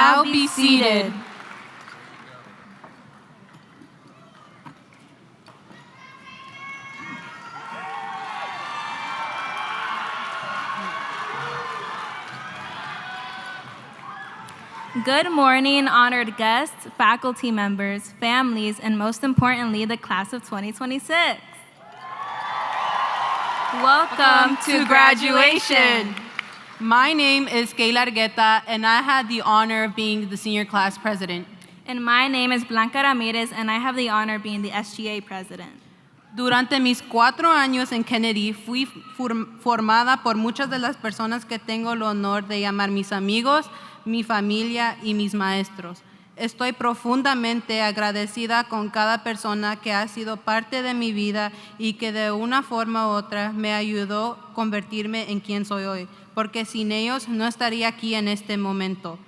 now be seated. Good morning, honored guests, faculty members, families, and most importantly, the class of 2026. Welcome to graduation. My name is Kayla Argueta, and I had the honor of being the senior class president. And my name is Blanca Ramirez, and I have the honor of being the SGA president. Durante mis 4 años en Kennedy, fui formada por muchas de las personas que tengo el honor de llamar mis amigos, mi familia y mis maestros. Estoy profundamente agradecida con cada persona que ha sido parte de mi vida y que de una forma u otra me ayudó a convertirme en quien soy hoy, porque sin ellos no estaría aquí en este momento.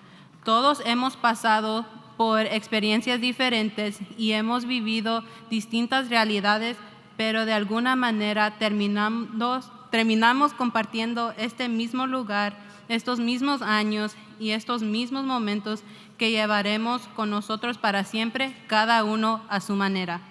Todos hemos pasado por experiencias diferentes y hemos vivido distintas realidades, pero de alguna manera terminamos compartiendo este mismo lugar, estos mismos años y estos mismos momentos que llevaremos con nosotros para siempre, cada uno a su manera.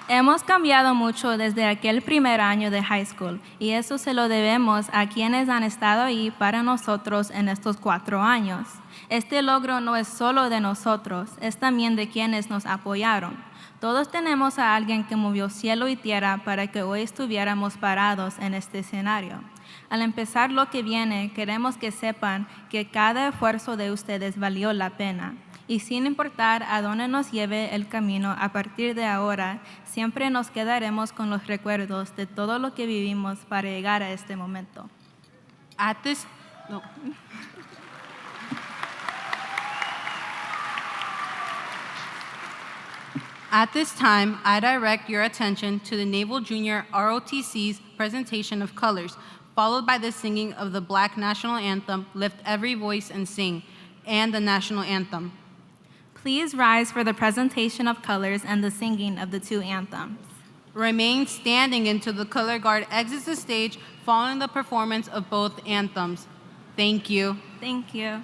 Hemos cambiado mucho desde aquel primer año de high school y eso se lo debemos a quienes han estado ahí para nosotros en estos 4 años. Este logro no es solo de nosotros, es también de quienes nos apoyaron. Todos tenemos a alguien que movió cielo y tierra para que hoy estuviéramos parados en este escenario. Al empezar lo que viene, queremos que sepan que cada esfuerzo de ustedes valió la pena. Y sin importar a dónde nos lleve el camino a partir de ahora, siempre nos quedaremos con los recuerdos de todo lo que vivimos para llegar a este momento. At this time, I direct your attention to the Naval Junior ROTC's presentation of colors, followed by the singing of the Black National Anthem, Lift Every Voice and Sing, and the National Anthem. Please rise for the presentation of colors and the singing of the 2 anthems. Remain standing until the color guard exits the stage following the performance of both anthems. Thank you. Thank you.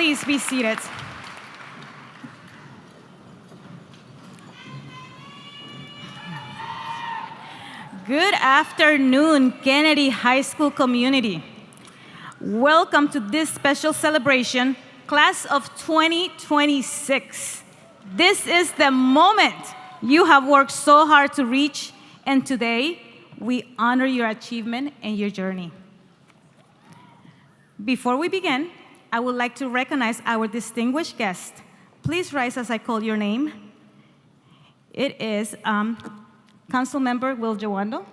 Please be seated. Good afternoon, Kennedy High School community. Welcome to this special celebration, Class of 2026. This is the moment you have worked so hard to reach, and today we honor your achievement and your journey. Before we begin, I would like to recognize our distinguished guest. Please rise as I call your name. It is Councilmember Will Jawando,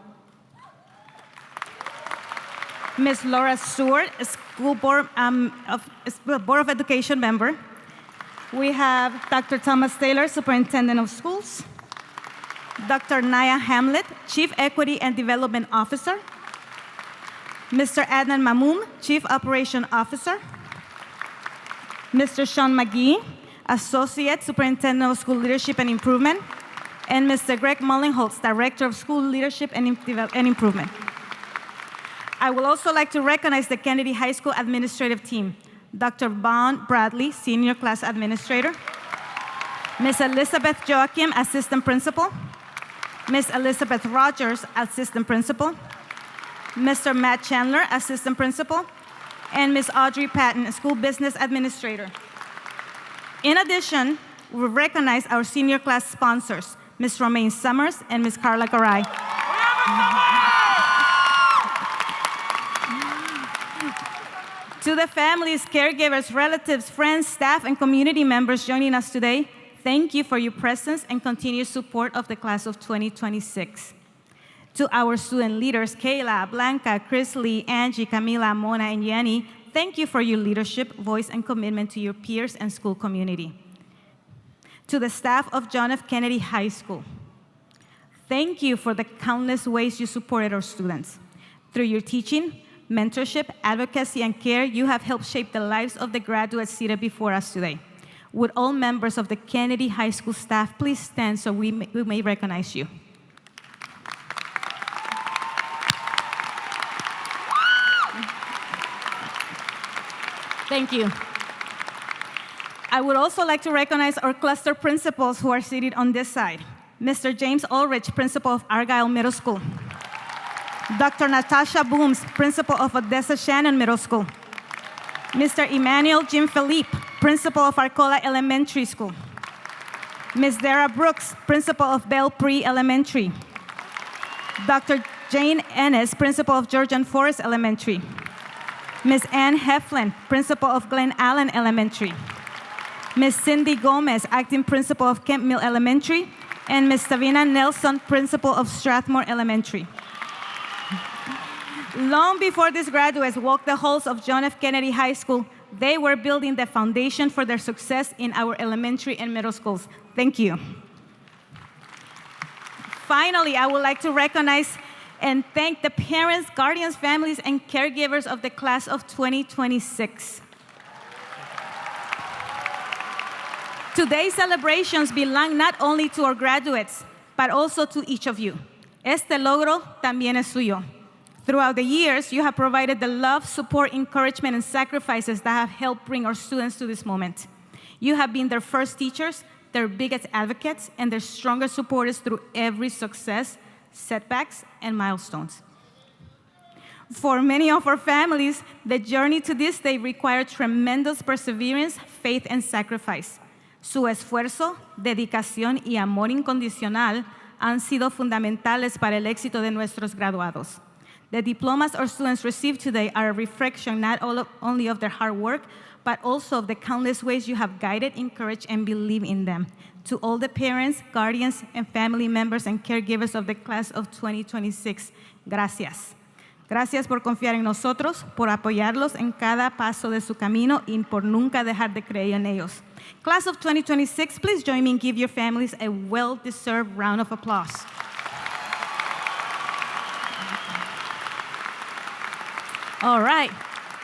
Ms. Laura Stewart, School Board of Education member. We have Dr. Thomas Taylor, Superintendent of Schools, Dr. Naya Hamlet, Chief Equity and Development Officer, Mr. Adnan Mamoum, Chief Operation Officer, Mr. Sean McGee, Associate Superintendent of School Leadership and Improvement, and Mr. Greg Mullingholtz, Director of School Leadership and Improvement. I would also like to recognize the Kennedy High School administrative team, Dr. Vaughn Bradley, Senior Class Administrator, Ms. Elizabeth Joachim, Assistant Principal, Ms. Elizabeth Rogers, Assistant Principal, Mr. Matt Chandler, Assistant Principal, and Ms. Audrey Patton, School Business Administrator. In addition, we recognize our senior class sponsors, Ms. Romaine Summers and Ms. Carla Garay. To the families, caregivers, relatives, friends, staff, and community members joining us today, thank you for your presence and continued support of the class of 2026. To our student leaders, Kayla, Blanca, Chris Lee, Angie, Camila, Mona, and Yanni, thank you for your leadership, voice, and commitment to your peers and school community. To the staff of John F. Kennedy High School, thank you for the countless ways you supported our students. Through your teaching, mentorship, advocacy, and care, you have helped shape the lives of the graduates seated before us today. Would all members of the Kennedy High School staff please stand so we may recognize you. Thank you. I would also like to recognize our cluster principals who are seated on this side. Mr. James Ulrich, principal of Argyle Middle School. Dr. Natasha Booms, principal of Odessa Shannon Middle School. Mr. Emmanuel Jim Philippe, principal of Arcola Elementary School. Ms. Dara Brooks, principal of Belle Pre Elementary. Dr. Jane Ennis, principal of Georgian Forest Elementary. Ms. Ann Heflin, principal of Glen Allen Elementary. Ms. Cindy Gomez, acting principal of Kemp Mill Elementary. And Ms. Savina Nelson, principal of Strathmore Elementary. Long before these graduates walked the halls of John F. Kennedy High School, they were building the foundation for their success in our elementary and middle schools. Thank you. Finally, I would like to recognize and thank the parents, guardians, families, and caregivers of the class of 2026. Today's celebrations belong not only to our graduates, but also to each of you. Este logro también es suyo. Throughout the years, you have provided the love, support, encouragement, and sacrifices that have helped bring our students to this moment. You have been their first teachers, their biggest advocates, and their strongest supporters through every success, setbacks, and milestones. For many of our families, the journey to this day required tremendous perseverance, faith, and sacrifice. Su esfuerzo, dedicación y amor incondicional han sido fundamentales para el éxito de nuestros graduados. The diplomas our students receive today are a reflection not only of their hard work, but also of the countless ways you have guided, encouraged, and believed in them. To all the parents, guardians, and family members and caregivers of the class of 2026, gracias. Gracias por confiar en nosotros, por apoyarlos en cada paso de su camino y por nunca dejar de creer en ellos. Class of 2026, please join me and give your families a well-deserved round of applause. All right,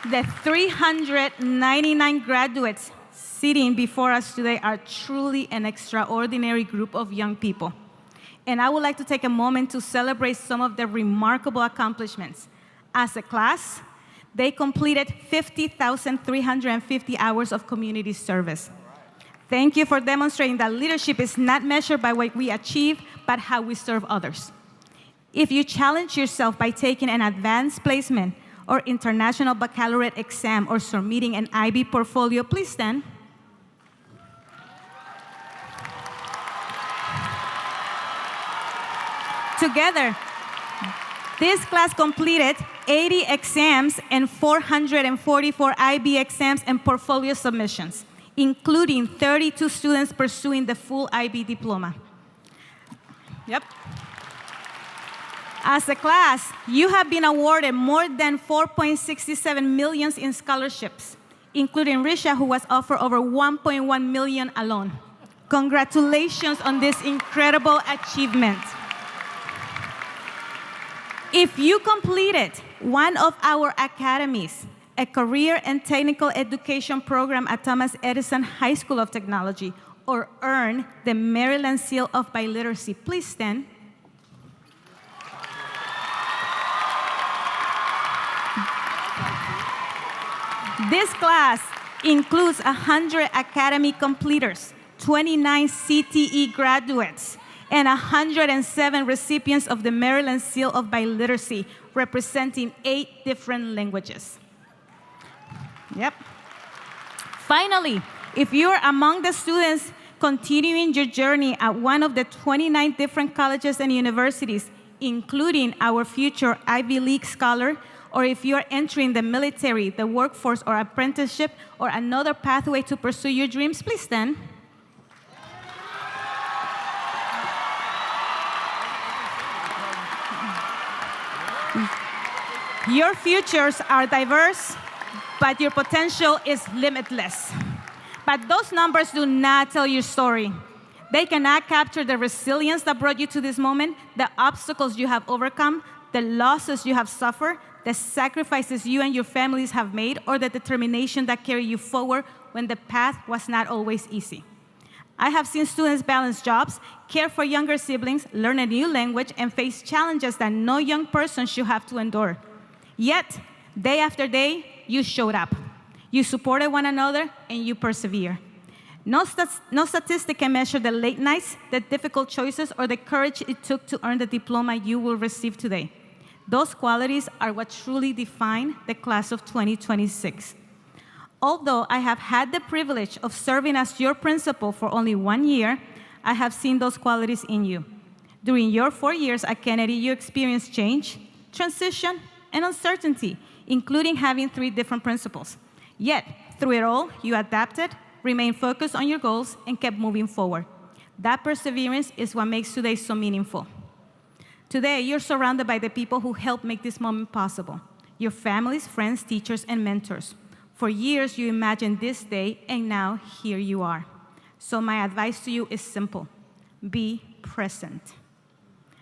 the 399 graduates sitting before us today are truly an extraordinary group of young people. And I would like to take a moment to celebrate some of their remarkable accomplishments. As a class, They completed 50,350 hours of community service. Thank you for demonstrating that leadership is not measured by what we achieve, but how we serve others. If you challenge yourself by taking an advanced placement or international baccalaureate exam or submitting an IB portfolio, please stand. Together, this class completed 80 exams and 444 IB exams and portfolio submissions, including 32 students pursuing the full IB diploma. Yep. As a class, you have been awarded more than 4.67 million in scholarships, including Risha, who was offered over 1.1 million alone. Congratulations on this incredible achievement. If you completed one of our academies, a career and technical education program at Thomas Edison High School of Technology, or earned the Maryland Seal of Biliteracy, please stand. This class includes 100 academy completers, 29 CTE graduates, and 107 recipients of the Maryland Seal of Biliteracy, representing 8 different languages. Yep. Finally, if you're among the students continuing your journey at one of the 29 different colleges and universities, including our future Ivy League scholar, or if you're entering the military, the workforce, or apprenticeship, or another pathway to pursue your dreams, please stand. Your futures are diverse, but your potential is limitless. But those numbers do not tell your story. They cannot capture the resilience that brought you to this moment, the obstacles you have overcome, the losses you have suffered, the sacrifices you and your families have made, or the determination that carried you forward when the path was not always easy. I have seen students balance jobs, care for younger siblings, learn a new language, and face challenges that no young person should have to endure. Yet, day after day, you showed up. You supported one another, and you persevere. No statistic can measure the late nights, the difficult choices, or the courage it took to earn the diploma you will receive today. Those qualities are what truly define the class of 2026. Although I have had the privilege of serving as your principal for only 1 year, I have seen those qualities in you. During your 4 years at Kennedy, you experienced change, transition, and uncertainty, including having 3 different principals. Yet, through it all, you adapted, remained focused on your goals, and kept moving forward. That perseverance is what makes today so meaningful. Today, you're surrounded by the people who helped make this moment possible. Your families, friends, teachers, and mentors. For years, you imagined this day, and now here you are. So my advice to you is simple. Be present.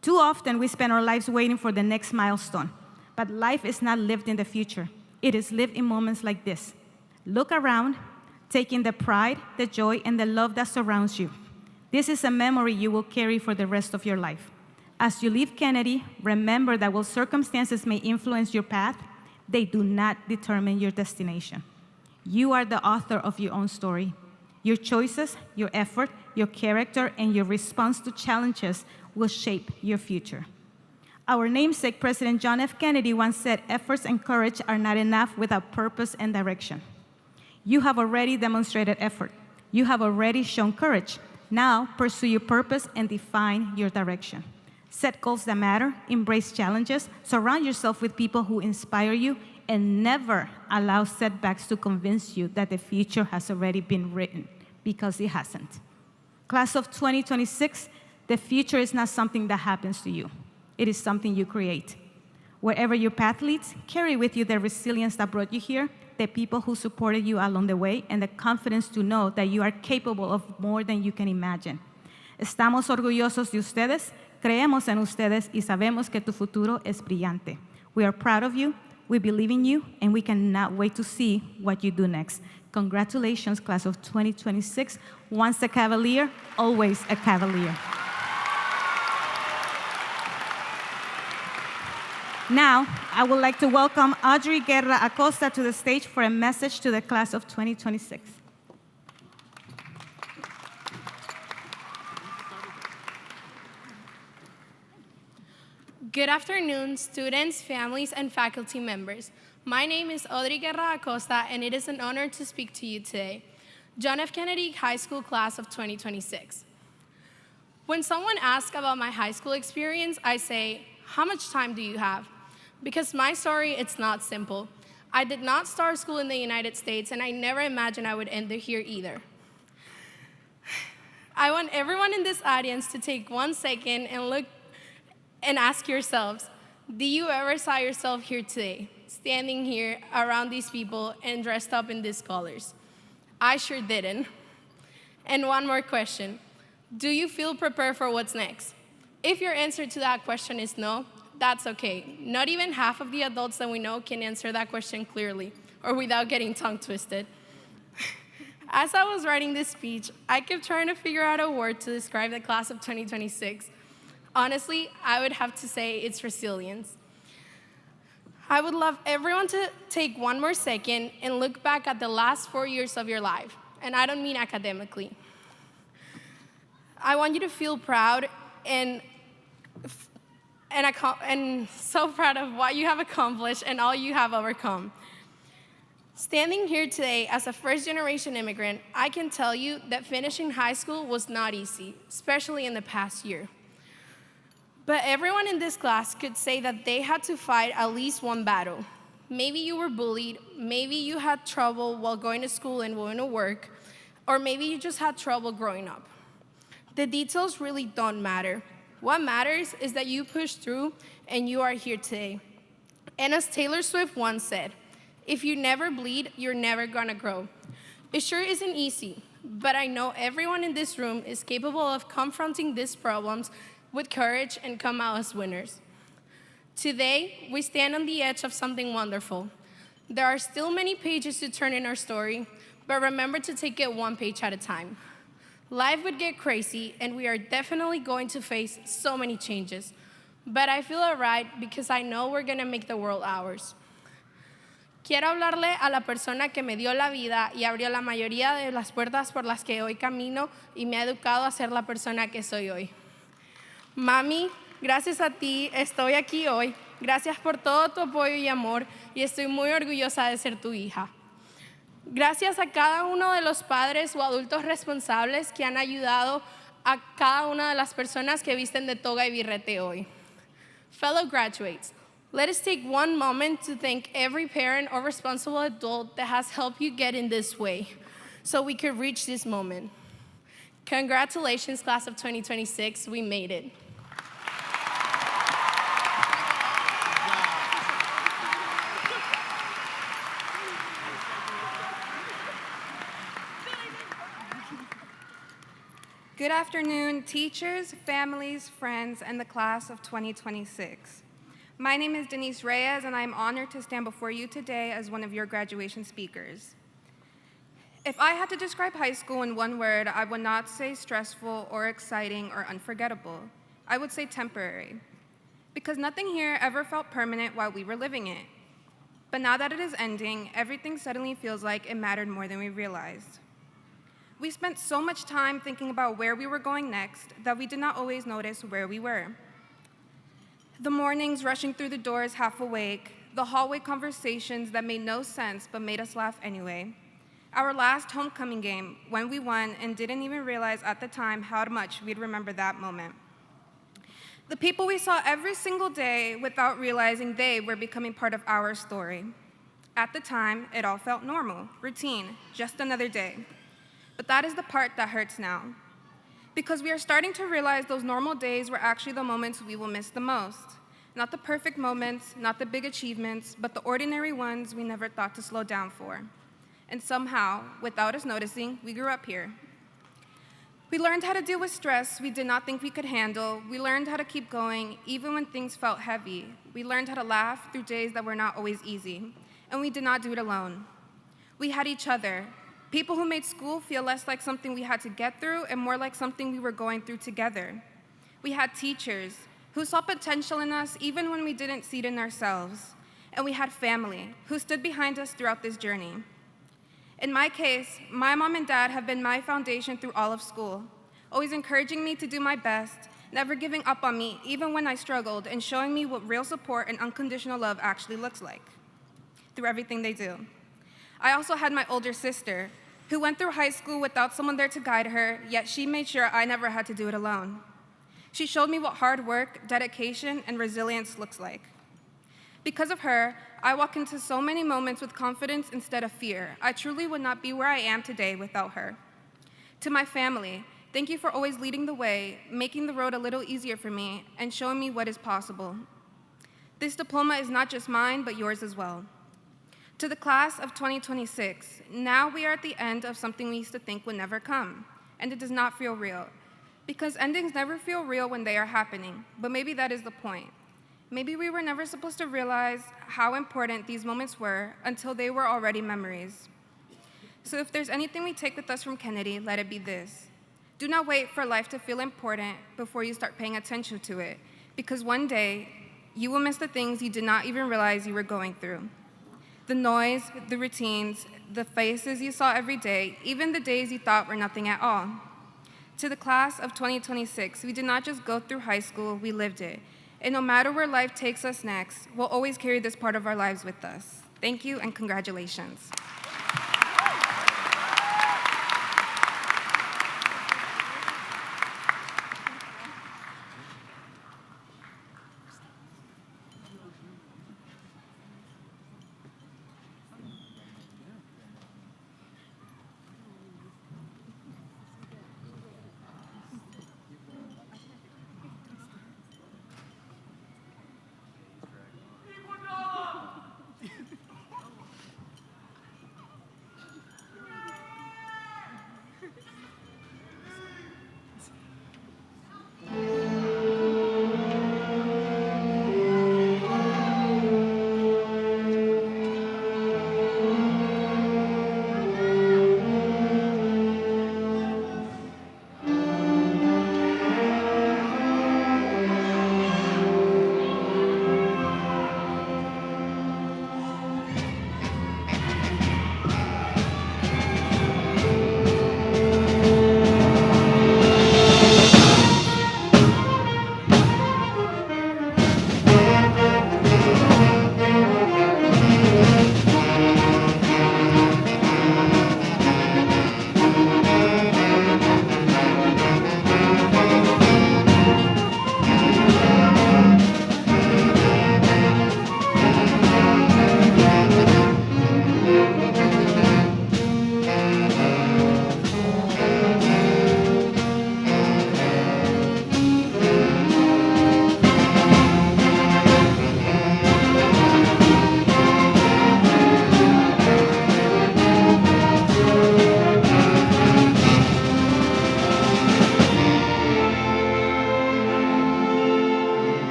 Too often, we spend our lives waiting for the next milestone. But life is not lived in the future. It is lived in moments like this. Look around, take in the pride, the joy, and the love that surrounds you. This is a memory you will carry for the rest of your life. As you leave Kennedy, remember that while circumstances may influence your path, they do not determine your destination. You are the author of your own story. Your choices, your effort, your character, and your response to challenges will shape your future. Our namesake, President John F. Kennedy, once said, efforts and courage are not enough without purpose and direction. You have already demonstrated effort. You have already shown courage. Now, pursue your purpose and define your direction. Set goals that matter, embrace challenges, surround yourself with people who inspire you, and never allow setbacks to convince you that the future has already been written, because it hasn't. Class of 2026, the future is not something that happens to you. It is something you create. Wherever your path leads, carry with you the resilience that brought you here, the people who supported you along the way, and the confidence to know that you are capable of more than you can imagine. Estamos orgullosos de ustedes, creemos en ustedes, y sabemos que tu futuro es brillante. We are proud of you, we believe in you, and we cannot wait to see what you do next. Congratulations, class of 2026. Once a Cavalier, always a Cavalier. Now, I would like to welcome Audrey Guerra Acosta to the stage for a message to the class of 2026. Good afternoon, students, families, and faculty members. My name is Audrey Guerra Acosta, and it is an honor to speak to you today. John F. Kennedy High School Class of 2026. When someone asks about my high school experience, I say, how much time do you have? Because my story, it's not simple. I did not start school in the United States, and I never imagined I would end it here either. I want everyone in this audience to take 1 second and look and ask yourselves, do you ever saw yourself here today, standing here around these people and dressed up in these colors? I sure didn't. And one more question. Do you feel prepared for what's next? If your answer to that question is no, that's okay. Not even half of the adults that we know can answer that question clearly or without getting tongue twisted. As I was writing this speech, I kept trying to figure out a word to describe the class of 2026. Honestly, I would have to say it's resilience. I would love everyone to take one more second and look back at the last 4 years of your life, and I don't mean academically. I want you to feel proud and so proud of what you have accomplished and all you have overcome. Standing here today as a first-generation immigrant, I can tell you that finishing high school was not easy, especially in the past year. But everyone in this class could say that they had to fight at least one battle. Maybe you were bullied, maybe you had trouble while going to school and going to work, or maybe you just had trouble growing up. The details really don't matter. What matters is that you pushed through and you are here today. And as Taylor Swift once said, if you never bleed, you're never gonna grow. It sure isn't easy, but I know everyone in this room is capable of confronting these problems with courage and come out as winners. Today, we stand on the edge of something wonderful. There are still many pages to turn in our story, but remember to take it one page at a time. Life would get crazy, and we are definitely going to face so many changes, but I feel all right because I know we're gonna make the world ours. Quiero hablarle a la persona que me dio la vida y abrió la mayoría de las puertas por las que hoy camino y me ha educado a ser la persona que soy hoy. Mami, gracias a ti estoy aquí hoy. Gracias por todo tu apoyo y amor y estoy muy orgullosa de ser tu hija. Gracias a cada uno de los padres o adultos responsables que han ayudado a cada una de las personas que visten de toga y birrete hoy. Fellow graduates, let us take one moment to thank every parent or responsible adult that has helped you get in this way so we could reach this moment. Congratulations, class of 2026, we made it. Good afternoon, teachers, families, friends, and the class of 2026. My name is Denise Reyes, and I am honored to stand before you today as one of your graduation speakers. If I had to describe high school in one word, I would not say stressful or exciting or unforgettable. I would say temporary, because nothing here ever felt permanent while we were living it. But now that it is ending, everything suddenly feels like it mattered more than we realized. We spent so much time thinking about where we were going next that we did not always notice where we were. The mornings rushing through the doors half awake, the hallway conversations that made no sense but made us laugh anyway. Our last homecoming game, when we won and didn't even realize at the time how much we'd remember that moment. The people we saw every single day without realizing they were becoming part of our story. At the time, it all felt normal, routine, just another day. But that is the part that hurts now. Because we are starting to realize those normal days were actually the moments we will miss the most. Not the perfect moments, not the big achievements, but the ordinary ones we never thought to slow down for. And somehow, without us noticing, we grew up here. We learned how to deal with stress we did not think we could handle. We learned how to keep going, even when things felt heavy. We learned how to laugh through days that were not always easy. And we did not do it alone. We had each other. People who made school feel less like something we had to get through and more like something we were going through together. We had teachers who saw potential in us even when we didn't see it in ourselves. And we had family who stood behind us throughout this journey. In my case, my mom and dad have been my foundation through all of school, always encouraging me to do my best, never giving up on me even when I struggled, and showing me what real support and unconditional love actually looks like through everything they do. I also had my older sister, who went through high school without someone there to guide her, yet she made sure I never had to do it alone. She showed me what hard work, dedication, and resilience looks like. Because of her, I walk into so many moments with confidence instead of fear. I truly would not be where I am today without her. To my family, thank you for always leading the way, making the road a little easier for me, and showing me what is possible. This diploma is not just mine, but yours as well. To the class of 2026, now we are at the end of something we used to think would never come, and it does not feel real. Because endings never feel real when they are happening, but maybe that is the point. Maybe we were never supposed to realize how important these moments were until they were already memories. So if there's anything we take with us from Kennedy, let it be this. Do not wait for life to feel important before you start paying attention to it, because one day, you will miss the things you did not even realize you were going through. The noise, the routines, the faces you saw every day, even the days you thought were nothing at all. To the class of 2026, we did not just go through high school, we lived it. And no matter where life takes us next, we'll always carry this part of our lives with us. Thank you and congratulations.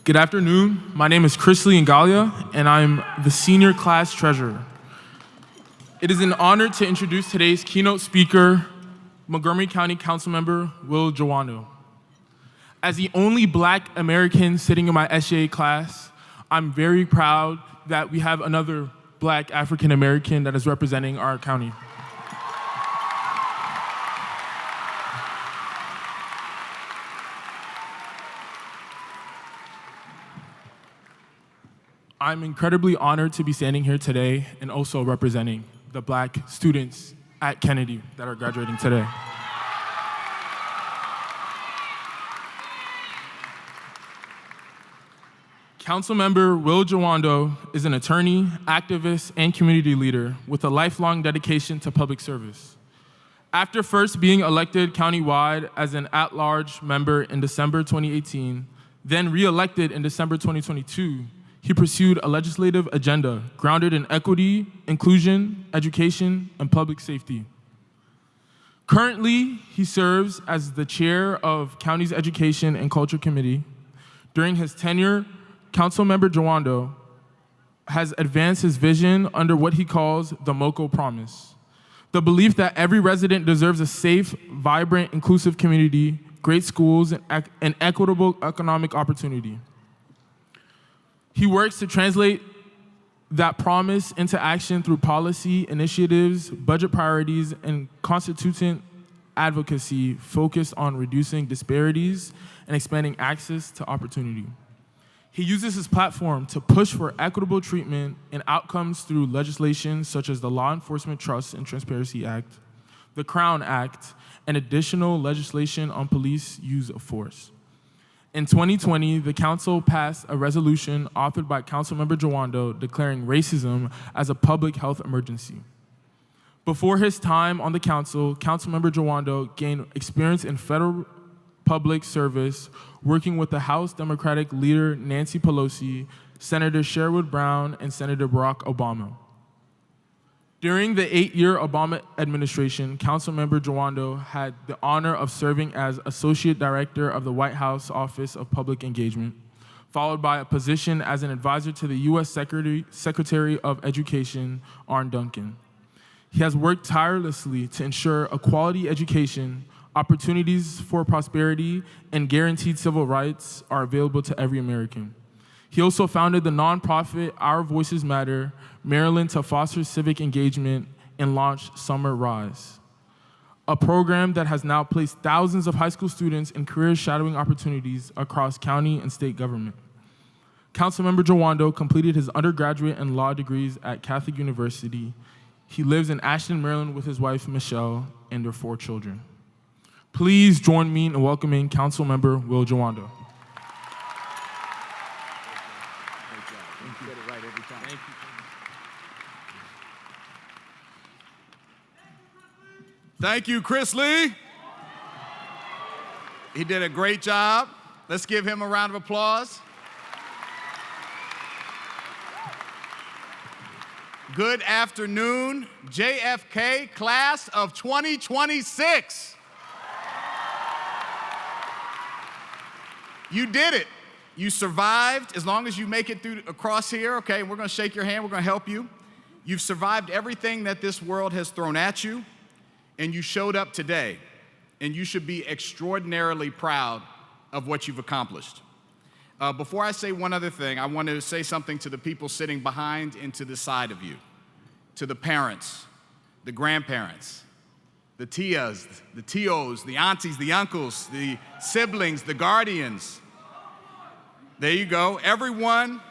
Good afternoon. My name is Chrisley Ngalia, and I'm the senior class treasurer. It is an honor to introduce today's keynote speaker, Montgomery County Councilmember Will Jawando. As the only Black American sitting in my SGA class, I'm very proud that we have another Black African American that is representing our county. I'm incredibly honored to be standing here today and also representing the Black students at Kennedy that are graduating today. Councilmember Will Jawando is an attorney, activist, and community leader with a lifelong dedication to public service. After first being elected countywide as an at-large member in December 2018, then re-elected in December 2022, he pursued a legislative agenda grounded in equity, inclusion, education, and public safety. Currently, he serves as the chair of County's Education and Culture Committee. During his tenure, Councilmember Jawando has advanced his vision under what he calls the MoCo Promise, the belief that every resident deserves a safe, vibrant, inclusive community, great schools, and equitable economic opportunity. He works to translate that promise into action through policy initiatives, budget priorities, and constituent advocacy focused on reducing disparities and expanding access to opportunity. He uses his platform to push for equitable treatment and outcomes through legislation such as the Law Enforcement Trust and Transparency Act, the Crown Act, and additional legislation on police use of force. In 2020, the council passed a resolution authored by Councilmember Jawando declaring racism as a public health emergency. Before his time on the council, Councilmember Jawando gained experience in federal public service, working with the House Democratic leader Nancy Pelosi, Senator Sherwood Brown, and Senator Barack Obama. During the 8-year Obama administration, Councilmember Jawando had the honor of serving as Associate Director of the White House Office of Public Engagement, followed by a position as an advisor to the U.S. Secretary of Education, Arne Duncan. He has worked tirelessly to ensure a quality education, opportunities for prosperity, and guaranteed civil rights are available to every American. He also founded the nonprofit Our Voices Matter, Maryland, to foster civic engagement and launched Summer Rise, a program that has now placed thousands of high school students in career shadowing opportunities across county and state government. Councilmember Jawando completed his undergraduate and law degrees at Catholic University. He lives in Ashton, Maryland with his wife, Michelle, and their 4 children. Please join me in welcoming Councilmember Will Jawando. Thank you, Chris Lee. He did a great job. Let's give him a round of applause. Good afternoon, JFK class of 2026. You did it. You survived. As long as you make it through across here, okay, we're gonna shake your hand, we're gonna help you. You've survived everything that this world has thrown at you, and you showed up today, and you should be extraordinarily proud of what you've accomplished. Before I say one other thing, I want to say something to the people sitting behind and to the side of you, to the parents, the grandparents, the tias, the tios, the aunties, the uncles, the siblings, the guardians. There you go. Everyone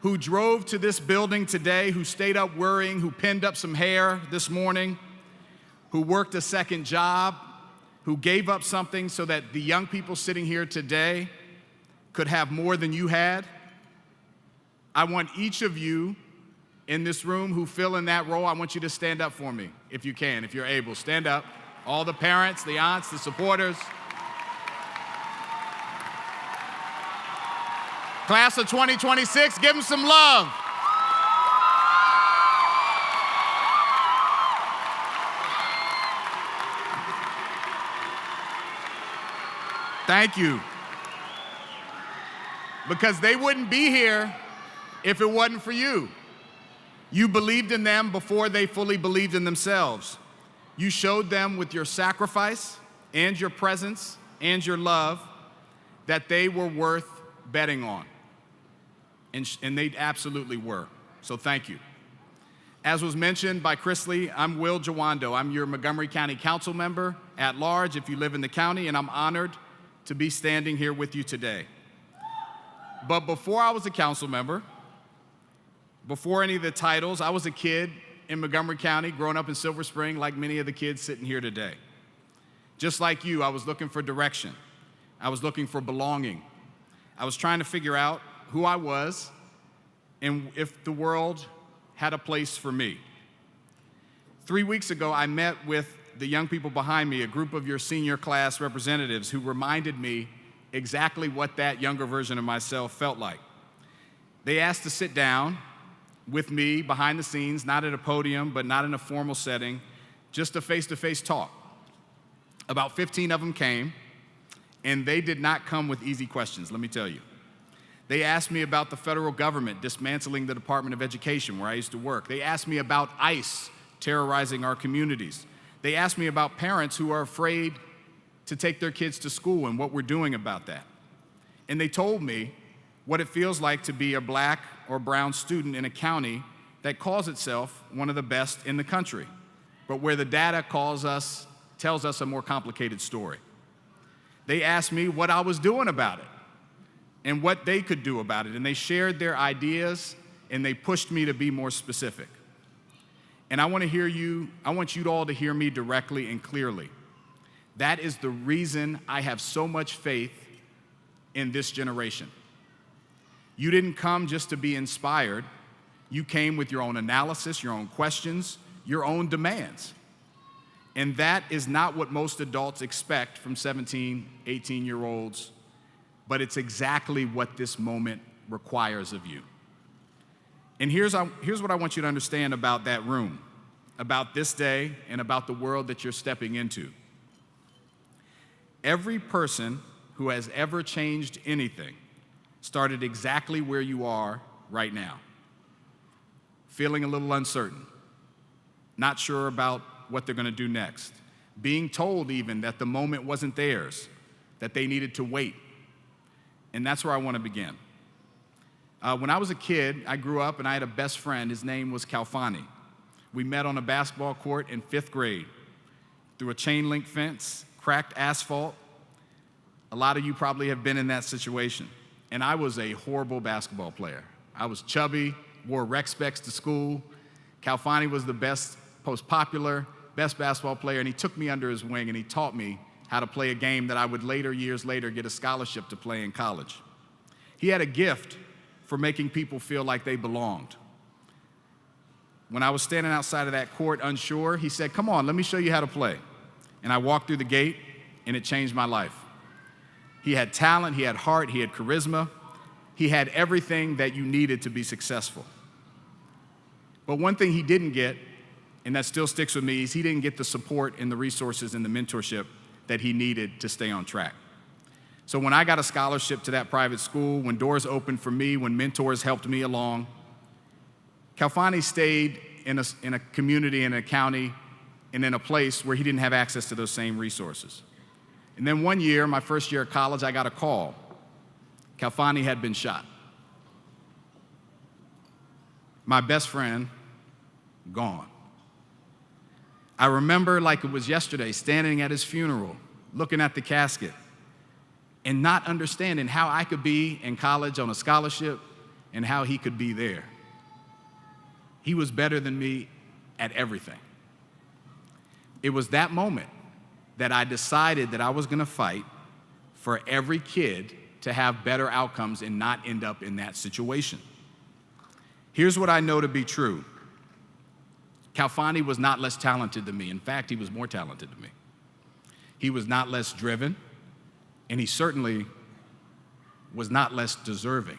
who drove to this building today, who stayed up worrying, who pinned up some hair this morning, who worked a second job, who gave up something so that the young people sitting here today could have more than you had. I want each of you in this room who fill in that role, I want you to stand up for me, if you can, if you're able. Stand up. All the parents, the aunts, the supporters. Class of 2026, give them some love. Thank you. Because they wouldn't be here if it wasn't for you. You believed in them before they fully believed in themselves. You showed them with your sacrifice and your presence and your love that they were worth betting on. And they absolutely were. So thank you. As was mentioned by Chrisley, I'm Will Jawando. I'm your Montgomery County Council member at large if you live in the county, and I'm honored to be standing here with you today. But before I was a council member, before any of the titles, I was a kid in Montgomery County, growing up in Silver Spring, like many of the kids sitting here today. Just like you, I was looking for direction. I was looking for belonging. I was trying to figure out who I was and if the world had a place for me. 3 weeks ago, I met with the young people behind me, a group of your senior class representatives who reminded me exactly what that younger version of myself felt like. They asked to sit down with me behind the scenes, not at a podium, but not in a formal setting, just a face-to-face talk. About 15 of them came, and they did not come with easy questions, let me tell you. They asked me about the federal government dismantling the Department of Education, where I used to work. They asked me about ICE terrorizing our communities. They asked me about parents who are afraid to take their kids to school and what we're doing about that. And they told me what it feels like to be a black or brown student in a county that calls itself one of the best in the country, but where the data tells us a more complicated story. They asked me what I was doing about it and what they could do about it, and they shared their ideas and they pushed me to be more specific. And I want you all to hear me directly and clearly. That is the reason I have so much faith in this generation. You didn't come just to be inspired. You came with your own analysis, your own questions, your own demands. And that is not what most adults expect from 17, 18-year-olds, but it's exactly what this moment requires of you. And here's what I want you to understand about that room, about this day, and about the world that you're stepping into. Every person who has ever changed anything started exactly where you are right now, feeling a little uncertain, not sure about what they're going to do next, being told even that the moment wasn't theirs, that they needed to wait. And that's where I want to begin. When I was a kid, I grew up and I had a best friend. His name was Kalfani. We met on a basketball court in 5th grade through a chain link fence, cracked asphalt. A lot of you probably have been in that situation. And I was a horrible basketball player. I was chubby, wore rec specs to school. Kalfani was the best, most popular, best basketball player, and he took me under his wing and he taught me how to play a game that I would years later, get a scholarship to play in college. He had a gift for making people feel like they belonged. When I was standing outside of that court unsure, he said, "Come on, let me show you how to play." And I walked through the gate, and it changed my life. He had talent, he had heart, he had charisma. He had everything that you needed to be successful. But one thing he didn't get, and that still sticks with me, is he didn't get the support and the resources and the mentorship that he needed to stay on track. So when I got a scholarship to that private school, when doors opened for me, when mentors helped me along, Kalfani stayed in a community, in a county, and in a place where he didn't have access to those same resources. And then one year, my first year of college, I got a call. Kalfani had been shot. My best friend, gone. I remember like it was yesterday, standing at his funeral, looking at the casket, and not understanding how I could be in college on a scholarship and how he could be there. He was better than me at everything. It was that moment that I decided that I was gonna fight for every kid to have better outcomes and not end up in that situation. Here's what I know to be true. Kalfani was not less talented than me. In fact, he was more talented than me. He was not less driven, and he certainly was not less deserving.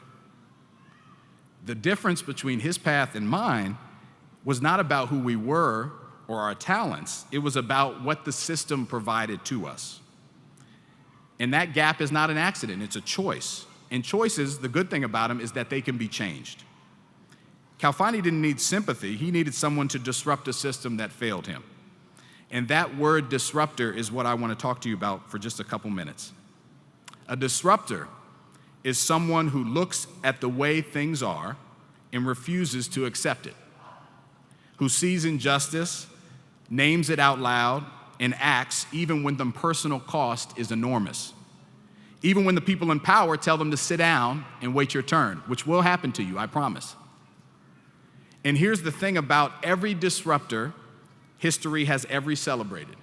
The difference between his path and mine was not about who we were or our talents. It was about what the system provided to us. And that gap is not an accident, it's a choice. And choices, the good thing about them is that they can be changed. Kalfani didn't need sympathy, he needed someone to disrupt a system that failed him. And that word disruptor is what I want to talk to you about for just a couple minutes. A disruptor is someone who looks at the way things are and refuses to accept it, who sees injustice, names it out loud, and acts even when the personal cost is enormous. Even when the people in power tell them to sit down and wait your turn, which will happen to you, I promise. And here's the thing about every disruptor history has ever celebrated.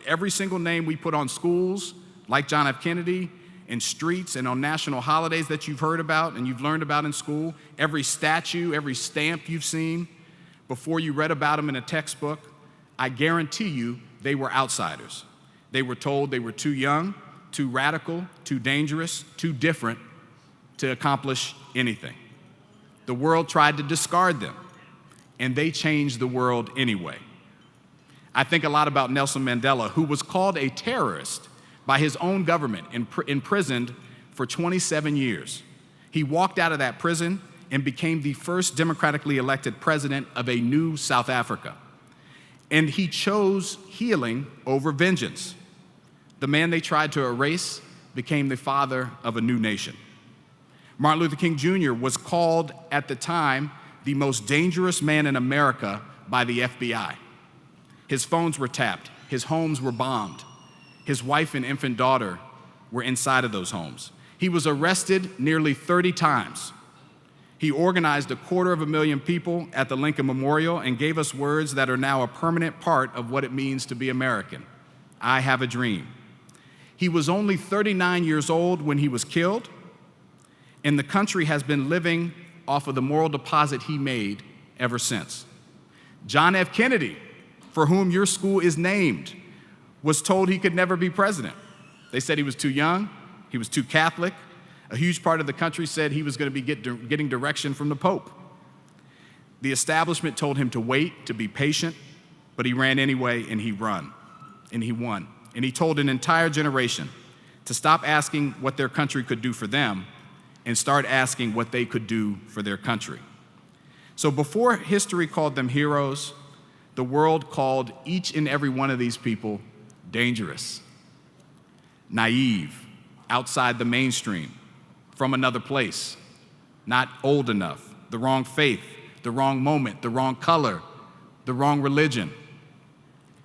Every single name we put on schools, like John F. Kennedy, in streets and on national holidays that you've heard about and you've learned about in school, every statue, every stamp you've seen, before you read about them in a textbook, I guarantee you they were outsiders. They were told they were too young, too radical, too dangerous, too different to accomplish anything. The world tried to discard them, and they changed the world anyway. I think a lot about Nelson Mandela, who was called a terrorist by his own government, imprisoned for 27 years. He walked out of that prison and became the first democratically elected president of a new South Africa. And he chose healing over vengeance. The man they tried to erase became the father of a new nation. Martin Luther King Jr. was called at the time the most dangerous man in America by the FBI. His phones were tapped, his homes were bombed, his wife and infant daughter were inside of those homes. He was arrested nearly 30 times. He organized 250,000 people at the Lincoln Memorial and gave us words that are now a permanent part of what it means to be American. I have a dream. He was only 39 years old when he was killed, and the country has been living off of the moral deposit he made ever since. John F. Kennedy, for whom your school is named, was told he could never be president. They said he was too young, he was too Catholic. A huge part of the country said he was going to be getting direction from the Pope. The establishment told him to wait, to be patient, but he ran anyway, and he won. And he told an entire generation to stop asking what their country could do for them and start asking what they could do for their country. So before history called them heroes, the world called each and every one of these people dangerous, naive, outside the mainstream, from another place, not old enough, the wrong faith, the wrong moment, the wrong color, the wrong religion.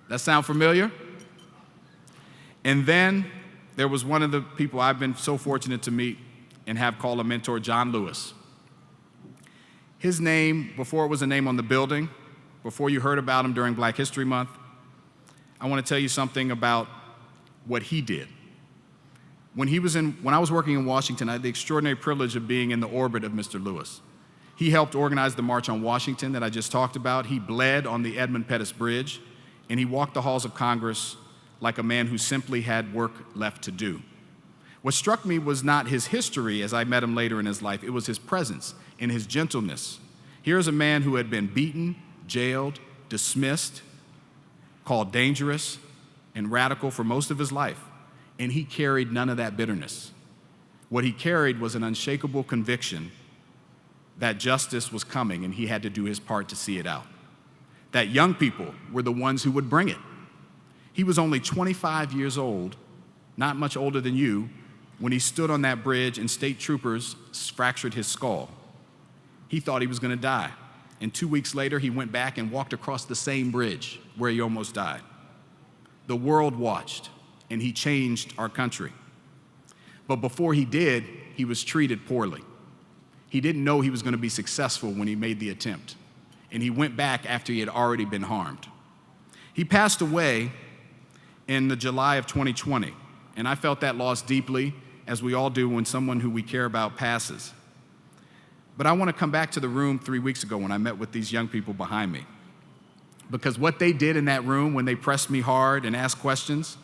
That sound familiar? And then there was one of the people I've been so fortunate to meet and have called a mentor, John Lewis. His name, before it was a name on the building, before you heard about him during Black History Month, I want to tell you something about what he did. When I was working in Washington, I had the extraordinary privilege of being in the orbit of Mr. Lewis. He helped organize the March on Washington that I just talked about. He bled on the Edmund Pettus Bridge, and he walked the halls of Congress like a man who simply had work left to do. What struck me was not his history as I met him later in his life, it was his presence and his gentleness. Here's a man who had been beaten, jailed, dismissed, called dangerous and radical for most of his life, and he carried none of that bitterness. What he carried was an unshakable conviction that justice was coming and he had to do his part to see it out. That young people were the ones who would bring it. He was only 25 years old, not much older than you, when he stood on that bridge and state troopers fractured his skull. He thought he was going to die. And 2 weeks later, he went back and walked across the same bridge where he almost died. The world watched, and he changed our country. But before he did, he was treated poorly. He didn't know he was going to be successful when he made the attempt. And he went back after he had already been harmed. He passed away in the July of 2020, and I felt that loss deeply, as we all do when someone who we care about passes. But I want to come back to the room 3 weeks ago when I met with these young people behind me. Because what they did in that room when they pressed me hard and asked questions,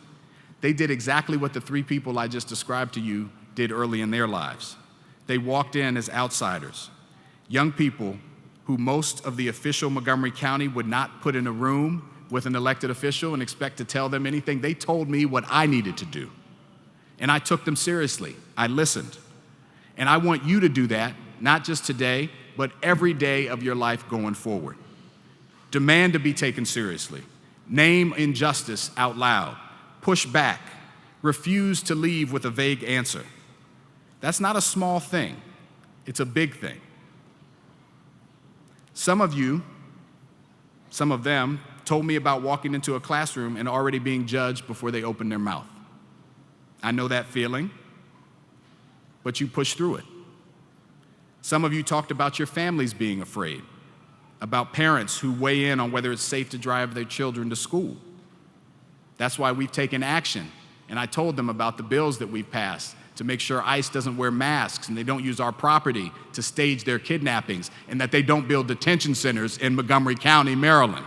they did exactly what the three people I just described to you did early in their lives. They walked in as outsiders, young people who most of the official Montgomery County would not put in a room with an elected official and expect to tell them anything. They told me what I needed to do. And I took them seriously. I listened. And I want you to do that, not just today, but every day of your life going forward. Demand to be taken seriously. Name injustice out loud. Push back. Refuse to leave with a vague answer. That's not a small thing. It's a big thing. Some of you, some of them, told me about walking into a classroom and already being judged before they opened their mouth. I know that feeling, but you push through it. Some of you talked about your families being afraid, about parents who weigh in on whether it's safe to drive their children to school. That's why we've taken action, and I told them about the bills that we've passed to make sure ICE doesn't wear masks and they don't use our property to stage their kidnappings, and that they don't build detention centers in Montgomery County, Maryland.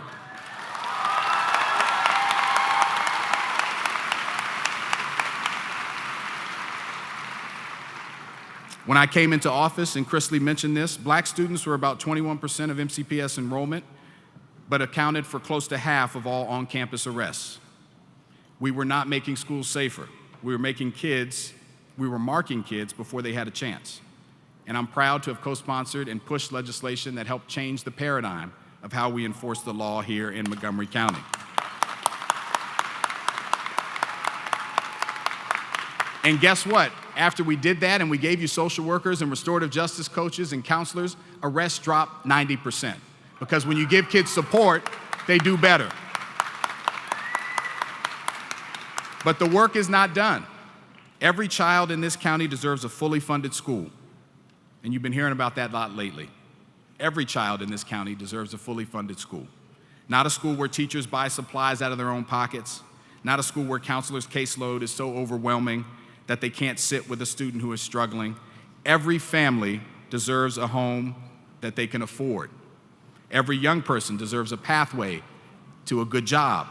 When I came into office, and Chrisley mentioned this, black students were about 21% of MCPS enrollment, but accounted for close to half of all on-campus arrests. We were not making schools safer. We were marking kids before they had a chance. And I'm proud to have co-sponsored and pushed legislation that helped change the paradigm of how we enforce the law here in Montgomery County. And guess what? After we did that and we gave you social workers and restorative justice coaches and counselors, arrests dropped 90%. Because when you give kids support, they do better. But the work is not done. Every child in this county deserves a fully funded school. And you've been hearing about that a lot lately. Every child in this county deserves a fully funded school. Not a school where teachers buy supplies out of their own pockets. Not a school where counselors' caseload is so overwhelming that they can't sit with a student who is struggling. Every family deserves a home that they can afford. Every young person deserves a pathway to a good job.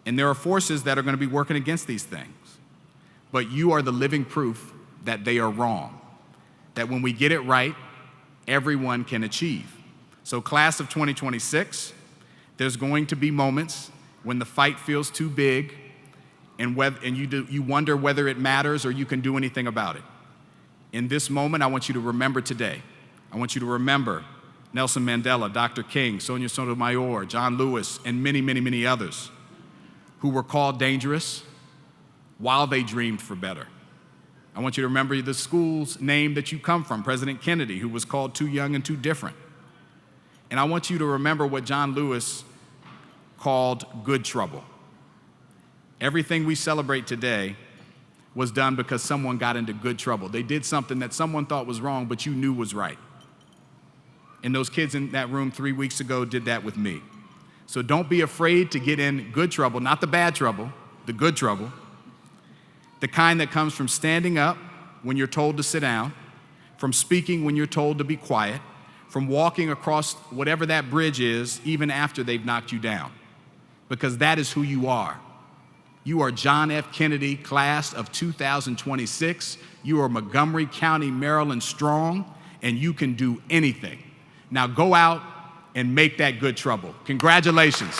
And there are forces that are going to be working against these things. But you are the living proof that they are wrong. That when we get it right, everyone can achieve. So class of 2026, there's going to be moments when the fight feels too big and you wonder whether it matters or you can do anything about it. In this moment, I want you to remember today. I want you to remember Nelson Mandela, Dr. King, Sonia Sotomayor, John Lewis, and many, many, many others who were called dangerous while they dreamed for better. I want you to remember the school's name that you come from, President Kennedy, who was called too young and too different. And I want you to remember what John Lewis called good trouble. Everything we celebrate today was done because someone got into good trouble. They did something that someone thought was wrong, but you knew was right. And those kids in that room 3 weeks ago did that with me. So don't be afraid to get in good trouble, not the bad trouble, the good trouble. The kind that comes from standing up when you're told to sit down, from speaking when you're told to be quiet, from walking across whatever that bridge is, even after they've knocked you down. Because that is who you are. You are John F. Kennedy, class of 2026. You are Montgomery County, Maryland strong, and you can do anything. Now go out and make that good trouble. Congratulations.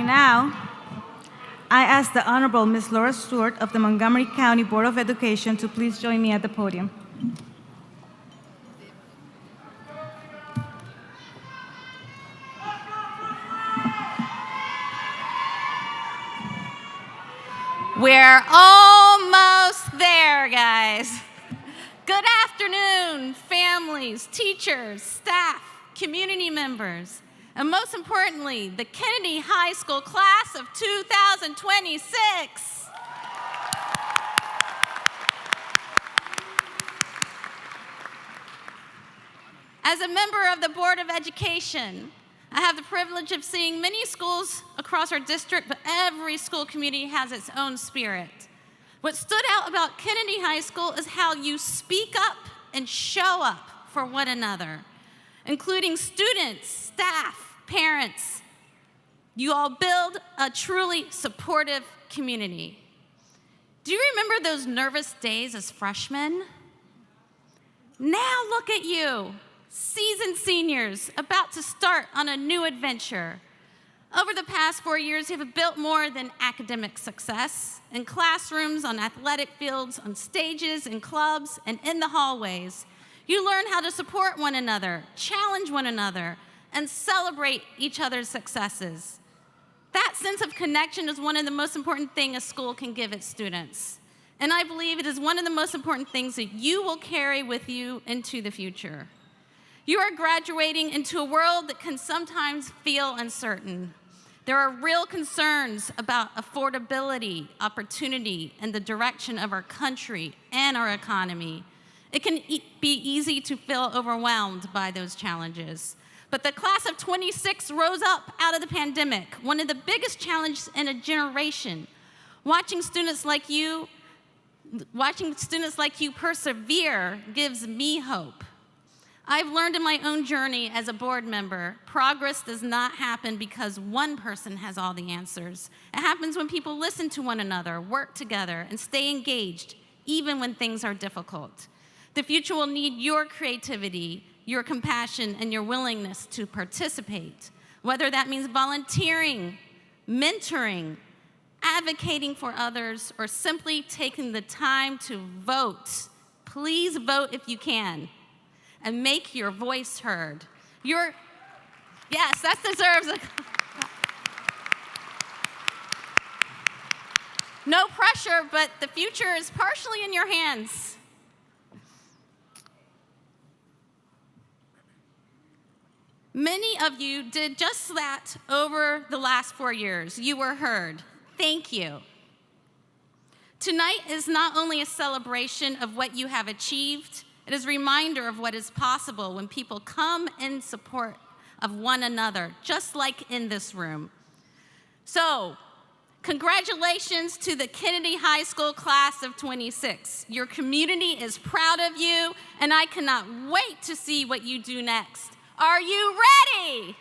And now, I ask the Honorable Ms. Laura Stewart of the Montgomery County Board of Education to please join me at the podium. We're almost there, guys. Good afternoon, families, teachers, staff, community members, and most importantly, the Kennedy High School class of 2026. As a member of the Board of Education, I have the privilege of seeing many schools across our district, but every school community has its own spirit. What stood out about Kennedy High School is how you speak up and show up for one another, including students, staff, parents. You all build a truly supportive community. Do you remember those nervous days as freshmen? Now look at you. Seasoned seniors about to start on a new adventure. Over the past 4 years, you have built more than academic success in classrooms, on athletic fields, on stages, in clubs, and in the hallways. You learn how to support one another, challenge one another, and celebrate each other's successes. That sense of connection is one of the most important things a school can give its students. And I believe it is one of the most important things that you will carry with you into the future. You are graduating into a world that can sometimes feel uncertain. There are real concerns about affordability, opportunity, and the direction of our country and our economy. It can be easy to feel overwhelmed by those challenges. But the class of 26 rose up out of the pandemic, one of the biggest challenges in a generation. Watching students like you persevere gives me hope. I've learned in my own journey as a board member, progress does not happen because one person has all the answers. It happens when people listen to one another, work together, and stay engaged, even when things are difficult. The future will need your creativity, your compassion, and your willingness to participate, whether that means volunteering, mentoring, advocating for others, or simply taking the time to vote. Please vote if you can. And make your voice heard. Yes, that deserves a... No pressure, but the future is partially in your hands. Many of you did just that over the last 4 years. You were heard. Thank you. Tonight is not only a celebration of what you have achieved, it is a reminder of what is possible when people come in support of one another, just like in this room. So, congratulations to the Kennedy High School class of 26. Your community is proud of you, and I cannot wait to see what you do next. Are you ready?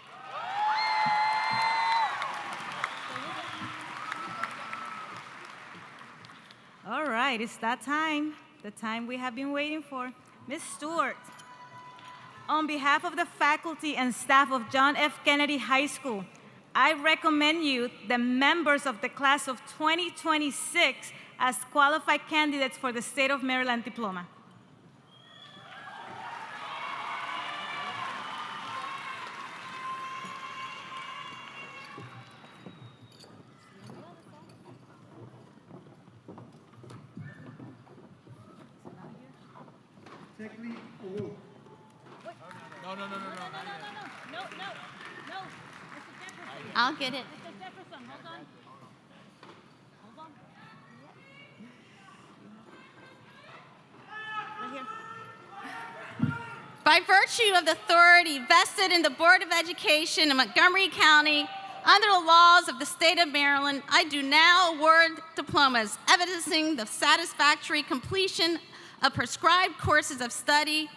All right, it's that time, the time we have been waiting for. Ms. Stewart, on behalf of the faculty and staff of John F. Kennedy High School, I recommend you the members of the class of 2026 as qualified candidates for the State of Maryland diploma. I'll get it. By virtue of the authority vested in the Board of Education in Montgomery County, under the laws of the state of Maryland, I do now award diplomas evidencing the satisfactory completion of prescribed courses of study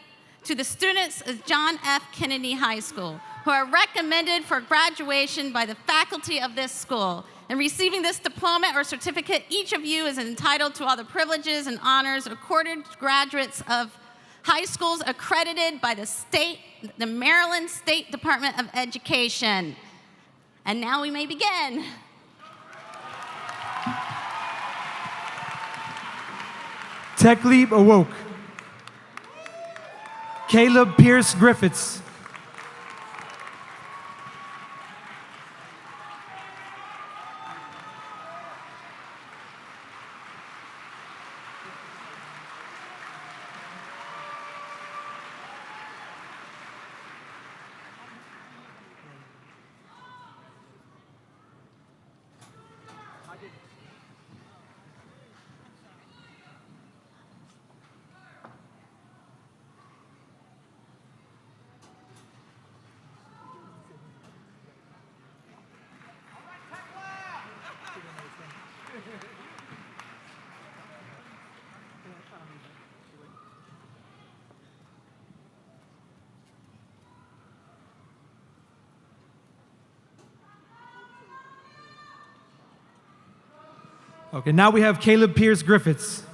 to the students of John F. Kennedy High School, who are recommended for graduation by the faculty of this school. In receiving this diploma or certificate, each of you is entitled to all the privileges and honors accorded to graduates of high schools accredited by the Maryland State Department of Education. And now we may begin. Tech Leap awoke. Caleb Pierce Griffiths. Okay, now we have Caleb Pierce Griffiths.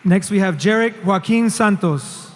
Next, we have Jarek Joaquin Santos.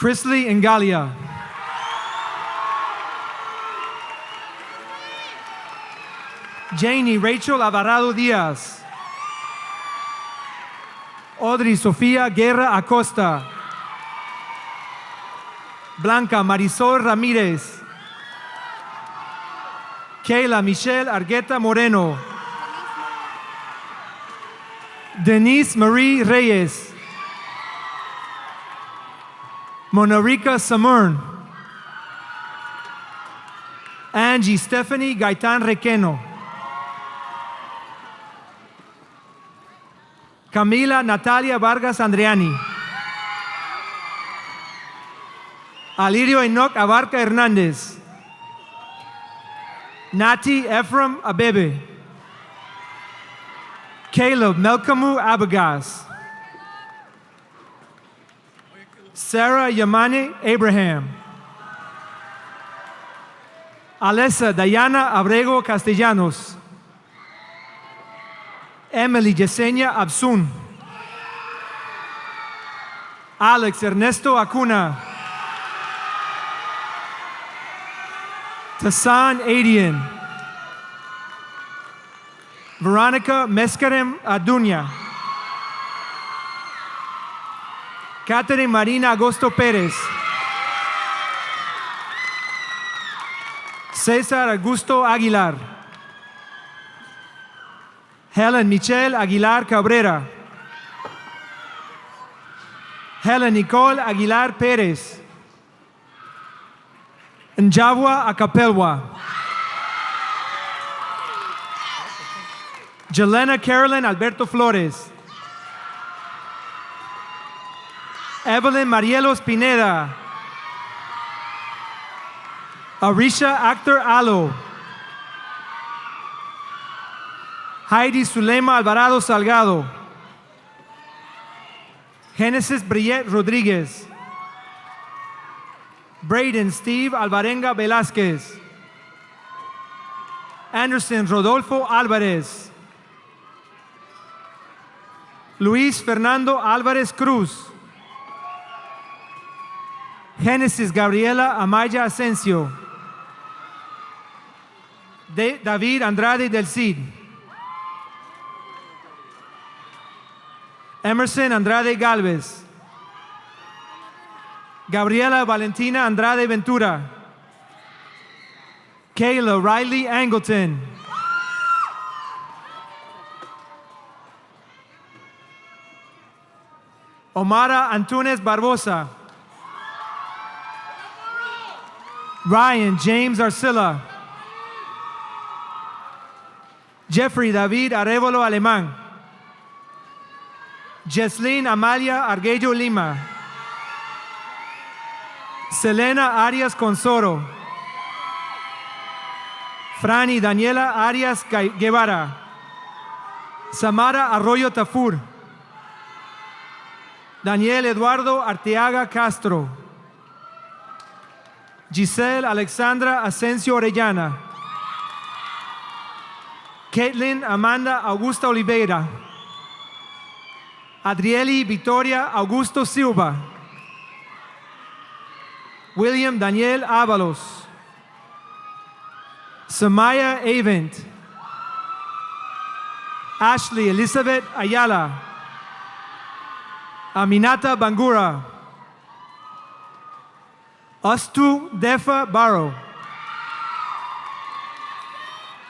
Chrisley Ngalia. Janie Rachel Alvarado Diaz. Audrey Sofía Guerra Acosta. Blanca Marisol Ramírez. Kayla Michelle Argueta Moreno. Denise Marie Reyes. Monarica Samurn. Angie Stephanie Gaitan Requeno. Camila Natalia Vargas Andriani. Alirio Enoch Abarca Hernández. Nati Ephraim Abebe. Caleb Melkamu Abagas. Sarah Yamane Abraham. Alessa Diana Abrego Castellanos. Emily Yesenia Absun. Alex Ernesto Acuna. Tassan Adian. Veronica Mescarem Aduña. Catherine Marina Agosto Pérez. César Augusto Aguilar. Helen Michelle Aguilar Cabrera. Helen Nicole Aguilar Pérez. Njavwa Acapelwa. Jelena Carolyn Alberto Flores. Evelyn Marielos Pineda. Arisha Actor Alo. Heidi Zulema Alvarado Salgado. Genesis Briette Rodríguez. Braden Steve Alvarenga Velázquez. Anderson Rodolfo Álvarez. Luis Fernando Álvarez Cruz. Genesis Gabriela Amaya Asensio. David Andrade del Cid. Emerson Andrade Galvez. Gabriela Valentina Andrade Ventura. Kayla Riley Angleton. Omara Antunes Barbosa. Ryan James Arcilla. Jeffrey David Arevalo Alemán. Jesslyn Amalia Arguello Lima. Selena Arias Consoro. Franny Daniela Arias Guevara. Samara Arroyo Tafur. Daniel Eduardo Arteaga Castro. Giselle Alexandra Asensio Orellana. Caitlin Amanda Augusta Oliveira. Adrieli Victoria Augusto Silva. William Daniel Avalos. Samaya Avent. Ashley Elizabeth Ayala. Aminata Bangura. Astu Defa Barrow.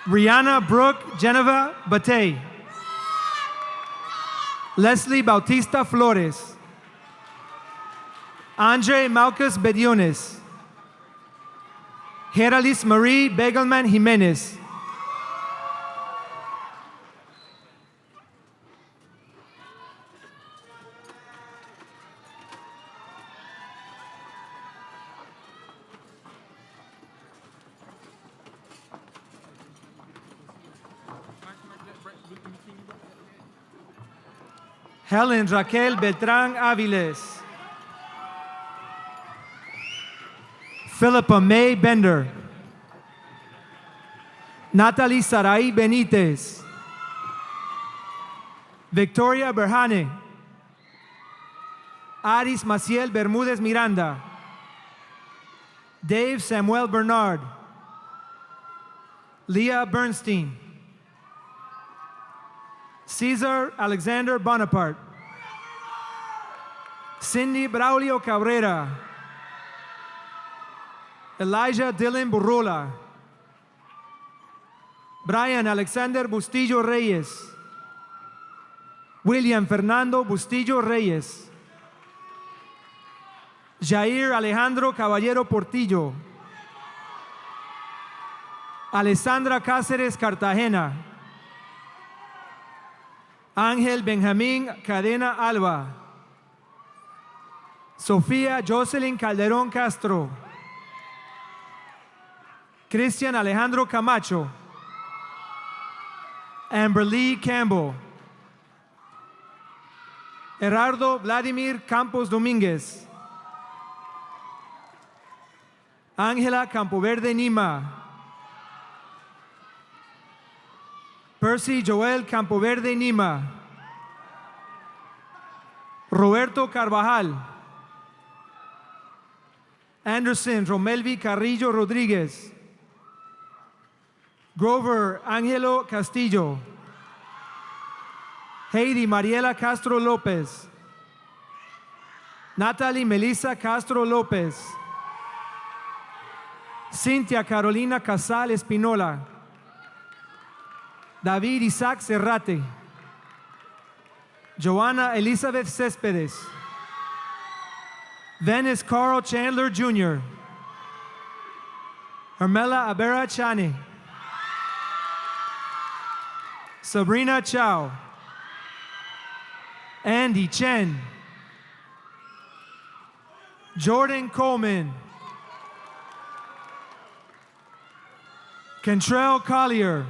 Rihanna Brooke Geneva Batey. Leslie Bautista Flores. Andre Malcus Bediones. Geralis Marie Begelman Jimenez. Helen Raquel Beltrán Aviles. Philippa May Bender. Natalie Sarai Benitez. Victoria Berjane. Aris Maciel Bermúdez Miranda. Dave Samuel Bernard. Leah Bernstein. Cesar Alexander Bonaparte. Cindy Braulio Cabrera. Elijah Dylan Burrola. Brian Alexander Bustillo Reyes. William Fernando Bustillo Reyes. Jair Alejandro Caballero Portillo. Alessandra Cáceres Cartagena. Ángel Benjamín Cadena Alba. Sofía Jocelyn Calderón Castro. Cristian Alejandro Camacho. Amber Lee Campbell. Gerardo Vladimir Campos Domínguez. Ángela Campoverde Nima. Percy Joel Campoverde Nima. Roberto Carvajal. Anderson Romelvi Carrillo Rodríguez. Grover Angelo Castillo. Heidi Mariela Castro López. Natalie Melissa Castro López. Cintia Carolina Casal Espinola, David Isaac Serrate, Joanna Elizabeth Céspedes, Venice Carl Chandler Jr., Hermela Abera Chane, Sabrina Chow, Andy Chen, Jordan Coleman, Kentrell Collier,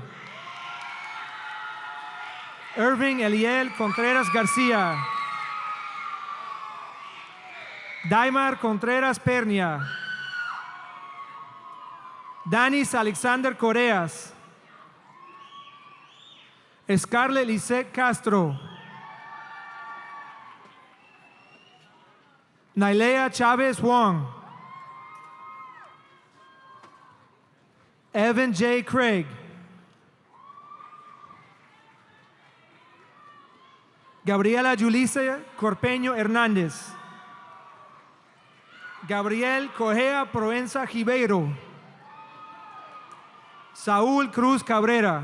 Irving Eliel Contreras Garcia, Daimar Contreras Pernia, Danis Alexander Coreas, Scarlett Lisette Castro, Nailea Chavez Wong, Evan J. Craig, Gabriela Julissa Corpeño Hernández, Gabriel Cojea Proenza Gibeiro, Saúl Cruz Cabrera,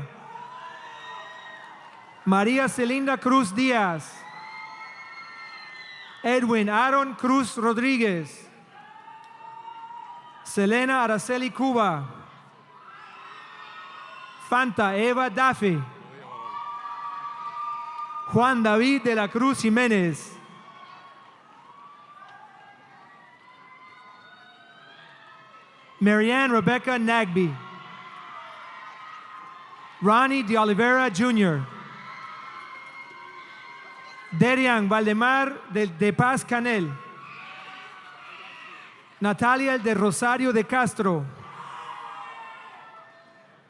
María Celinda Cruz Díaz, Edwin Aaron Cruz Rodríguez, Selena Araceli Cuba, Fanta Eva Daffy, Juan David de la Cruz Jiménez, Marianne Rebecca Nagby, Ronnie de Oliveira Jr., Derian Valdemar de Paz Canel, Natalia de Rosario de Castro,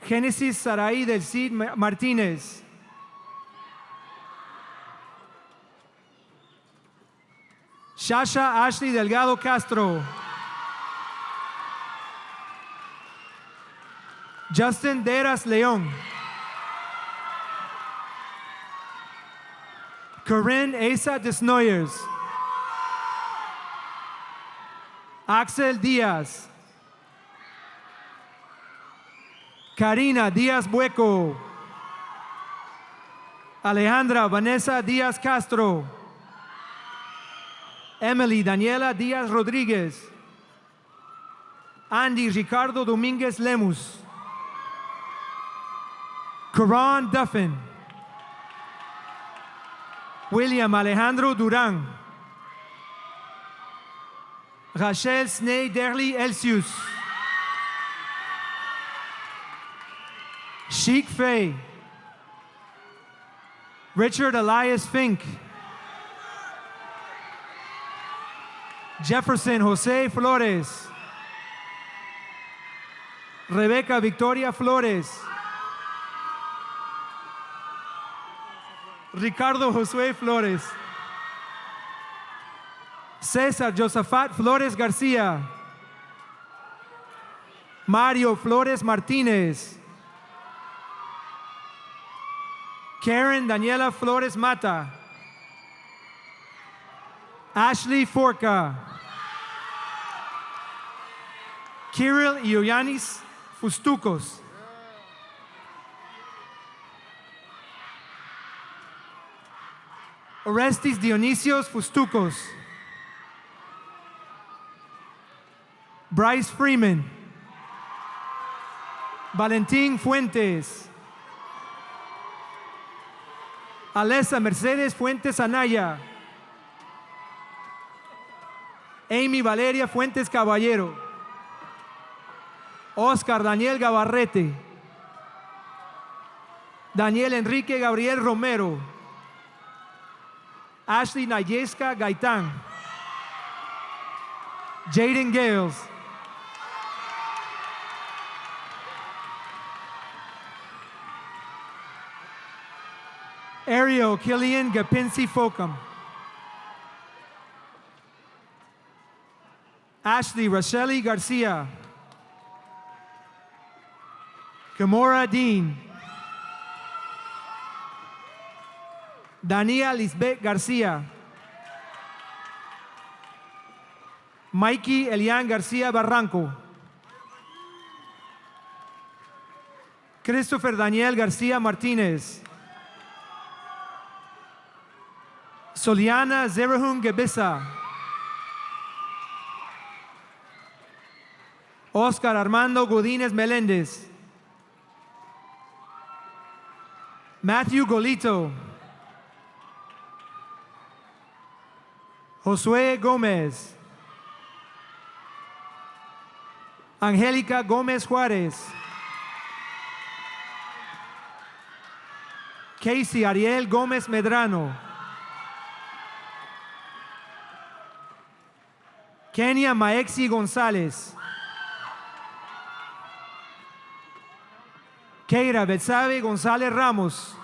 Génesis Saraí del Cid Martínez, Shasha Ashley Delgado Castro, Justin Deras León, Corinne Asa Desnoyers, Axel Díaz, Karina Díaz Bueco, Alejandra Vanessa Díaz Castro, Emily Daniela Díaz Rodríguez, Andy Ricardo Domínguez Lemus, Karan Duffin, William Alejandro Durán, Rachel Sney Derly Elsius, Sheik Fay, Richard Elias Fink, Jefferson Jose Flores, Rebecca Victoria Flores, Ricardo Josué Flores, César Josafat Flores García, Mario Flores Martínez, Karen Daniela Flores Mata, Ashley Forca, Kirill Ioannis Fustucos, Orestes Dionisios Fustucos, Bryce Freeman, Valentín Fuentes, Alessa Mercedes Fuentes Anaya, Amy Valeria Fuentes Caballero, Oscar Daniel Gabarrete, Daniel Enrique Gabriel Romero, Ashley Nayeska Gaitán, Jaden Gales, Ariel Killian Gapinsi Folcom, Ashley Racheli Garcia, Kimora Dean, Dania Lisbeth Garcia, Mikey Elian Garcia Barranco, Christopher Daniel García Martínez. Soliana Zerahun Gebissa. Oscar Armando Godínez Meléndez. Matthew Golito. Josué Gómez. Angélica Gómez Juárez. Casey Ariel Gómez Medrano. Kenia Maexi González. Keira Betsabe González Ramos.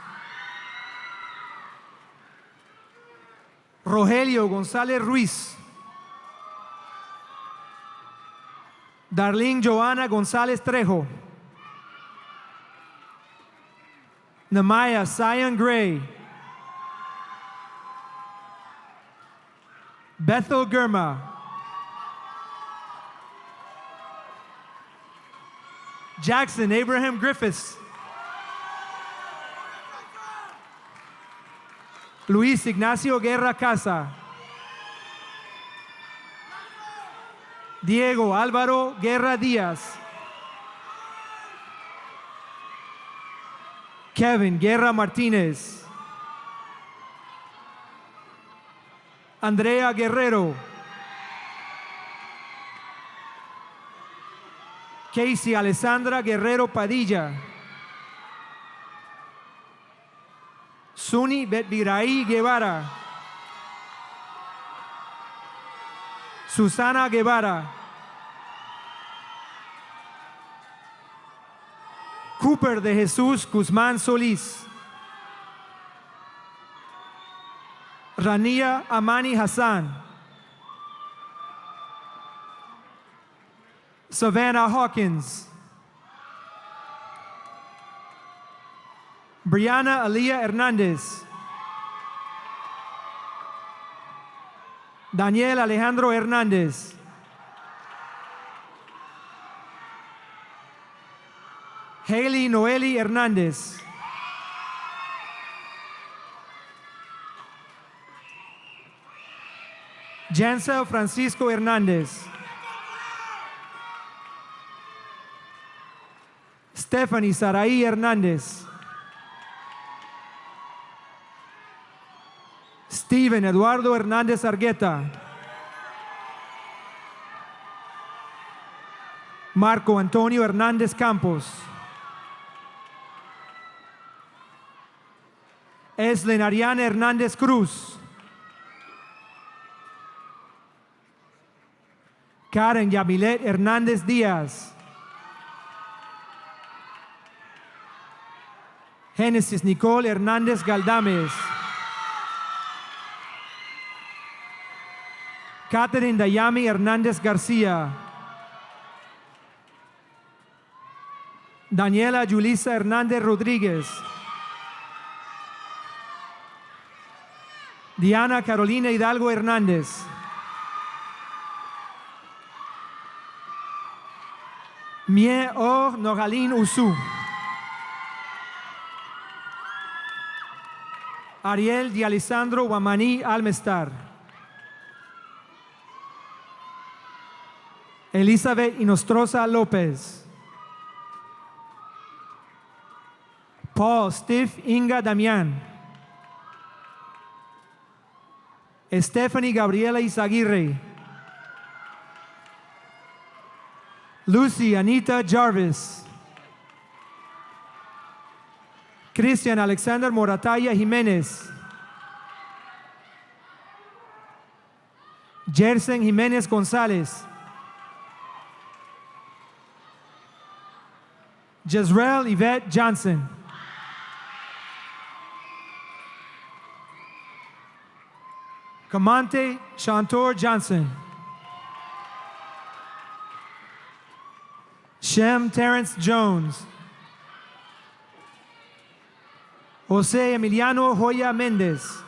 Rogelio González Ruiz. Darlene Joana González Trejo. Namaya Sion Gray. Bethel Germa. Jackson Abraham Griffiths. Luis Ignacio Guerra Casa. Diego Álvaro Guerra Díaz. Kevin Guerra Martínez. Andrea Guerrero. Casey Alessandra Guerrero Padilla. Suni Betviraí Guevara. Susana Guevara. Cooper de Jesús Guzmán Solís. Rania Amani Hassan. Savannah Hawkins. Brianna Aliyah Hernández. Daniel Alejandro Hernández. Haley Noeli Hernández. Jansel Francisco Hernández. Stephanie Saraí Hernández. Steven Eduardo Hernández Argueta. Marco Antonio Hernández Campos. Eslen Ariana Hernández Cruz. Karen Yamilet Hernández Díaz. Génesis Nicole Hernández Galdames. Catherine Dayami Hernández García. Daniela Julisa Hernández Rodríguez. Diana Carolina Hidalgo Hernández. Mie O Nogalín Usu. Ariel Di Alessandro Guamaní Almestar. Elizabeth Inostroza López. Paul Steve Inga Damián. Stephanie Gabriela Izaguirre. Lucy Anita Jarvis. Christian Alexander Morataya Jiménez. Jersen Jiménez González. Jezreel Yvette Johnson. Kamante Shantor Johnson. Shem Terrence Jones. José Emiliano Joya Méndez.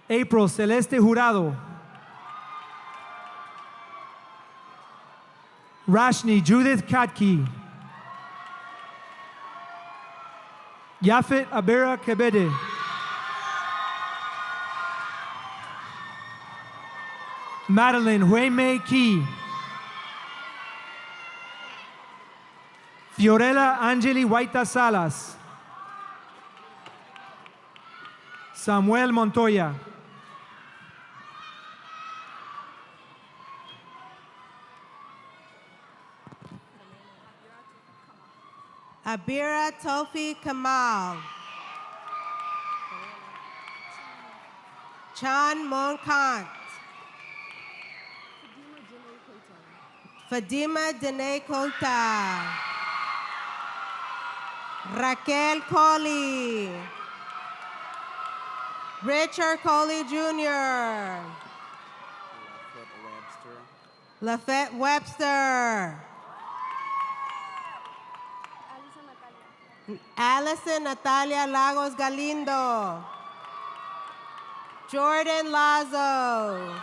April Celeste Jurado. Rashni Judith Katki. Yafet Abera Kebede. Madeline Hueme Ki. Fiorella Angeli Huayta Salas. Samuel Montoya. Abira Tofi Kamal. Chan Monkant. Fadima Dene Kota. Raquel Coley. Richard Coley Jr. Lafette Webster. Allison Natalia Lagos Galindo. Jordan Lazo.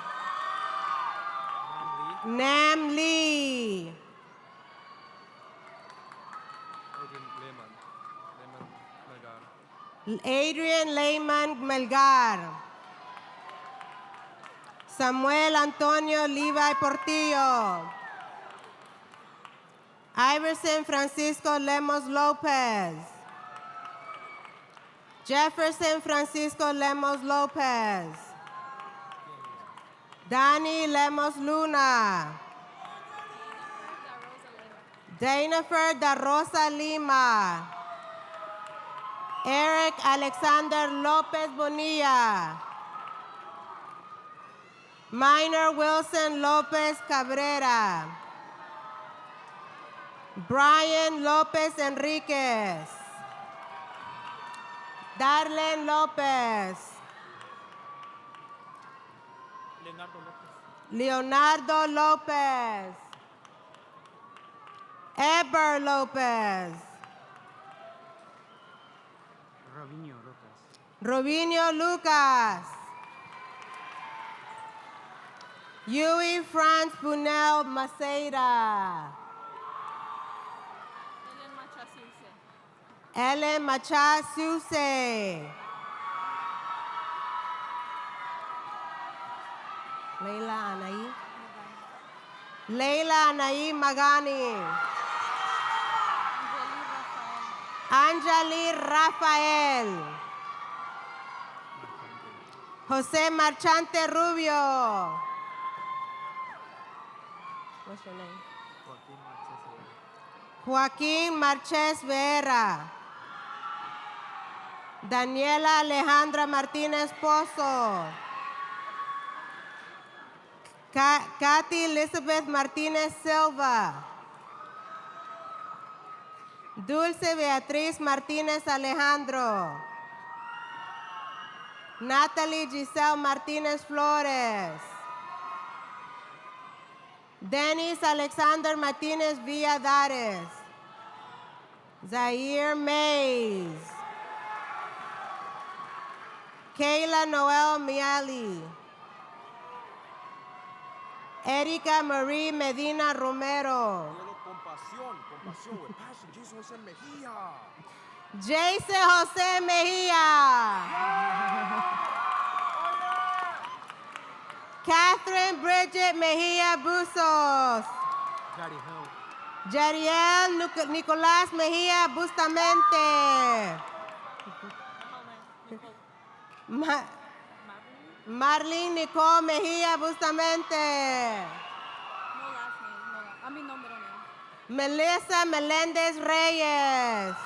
Nam Lee. Adrian Lehman Melgar. Samuel Antonio Levi Portillo. Iverson Francisco Lemos Lopez. Jefferson Francisco Lemos Lopez. Danny Lemos Luna. Danafer Da Rosa Lima. Eric Alexander Lopez Bonilla. Minor Wilson Lopez Cabrera. Brian Lopez Enriquez. Darlene Lopez. Leonardo Lopez. Eber Lopez. Robinho Lucas. Yui Franz Bunel Maceira. Ellen Machasuse. Leila Anaí. Leila Anaí Magani. Anjali Rafael. Jose Marchante Rubio. What's your name? Joaquín Marches Vera. Daniela Alejandra Martínez Pozo. Kathy Elizabeth Martínez Silva. Dulce Beatriz Martínez Alejandro. Natalie Giselle Martínez Flores. Denis Alexander Martínez Villadares. Zaire Mays. Kayla Noel Miali. Erika Marie Medina Romero. Jason José Mejia. Catherine Bridget Mejia Busos. Jariel Nicolás Mejia Bustamente. Marlene Nicole Mejia Bustamente. Melissa Melendez Reyes.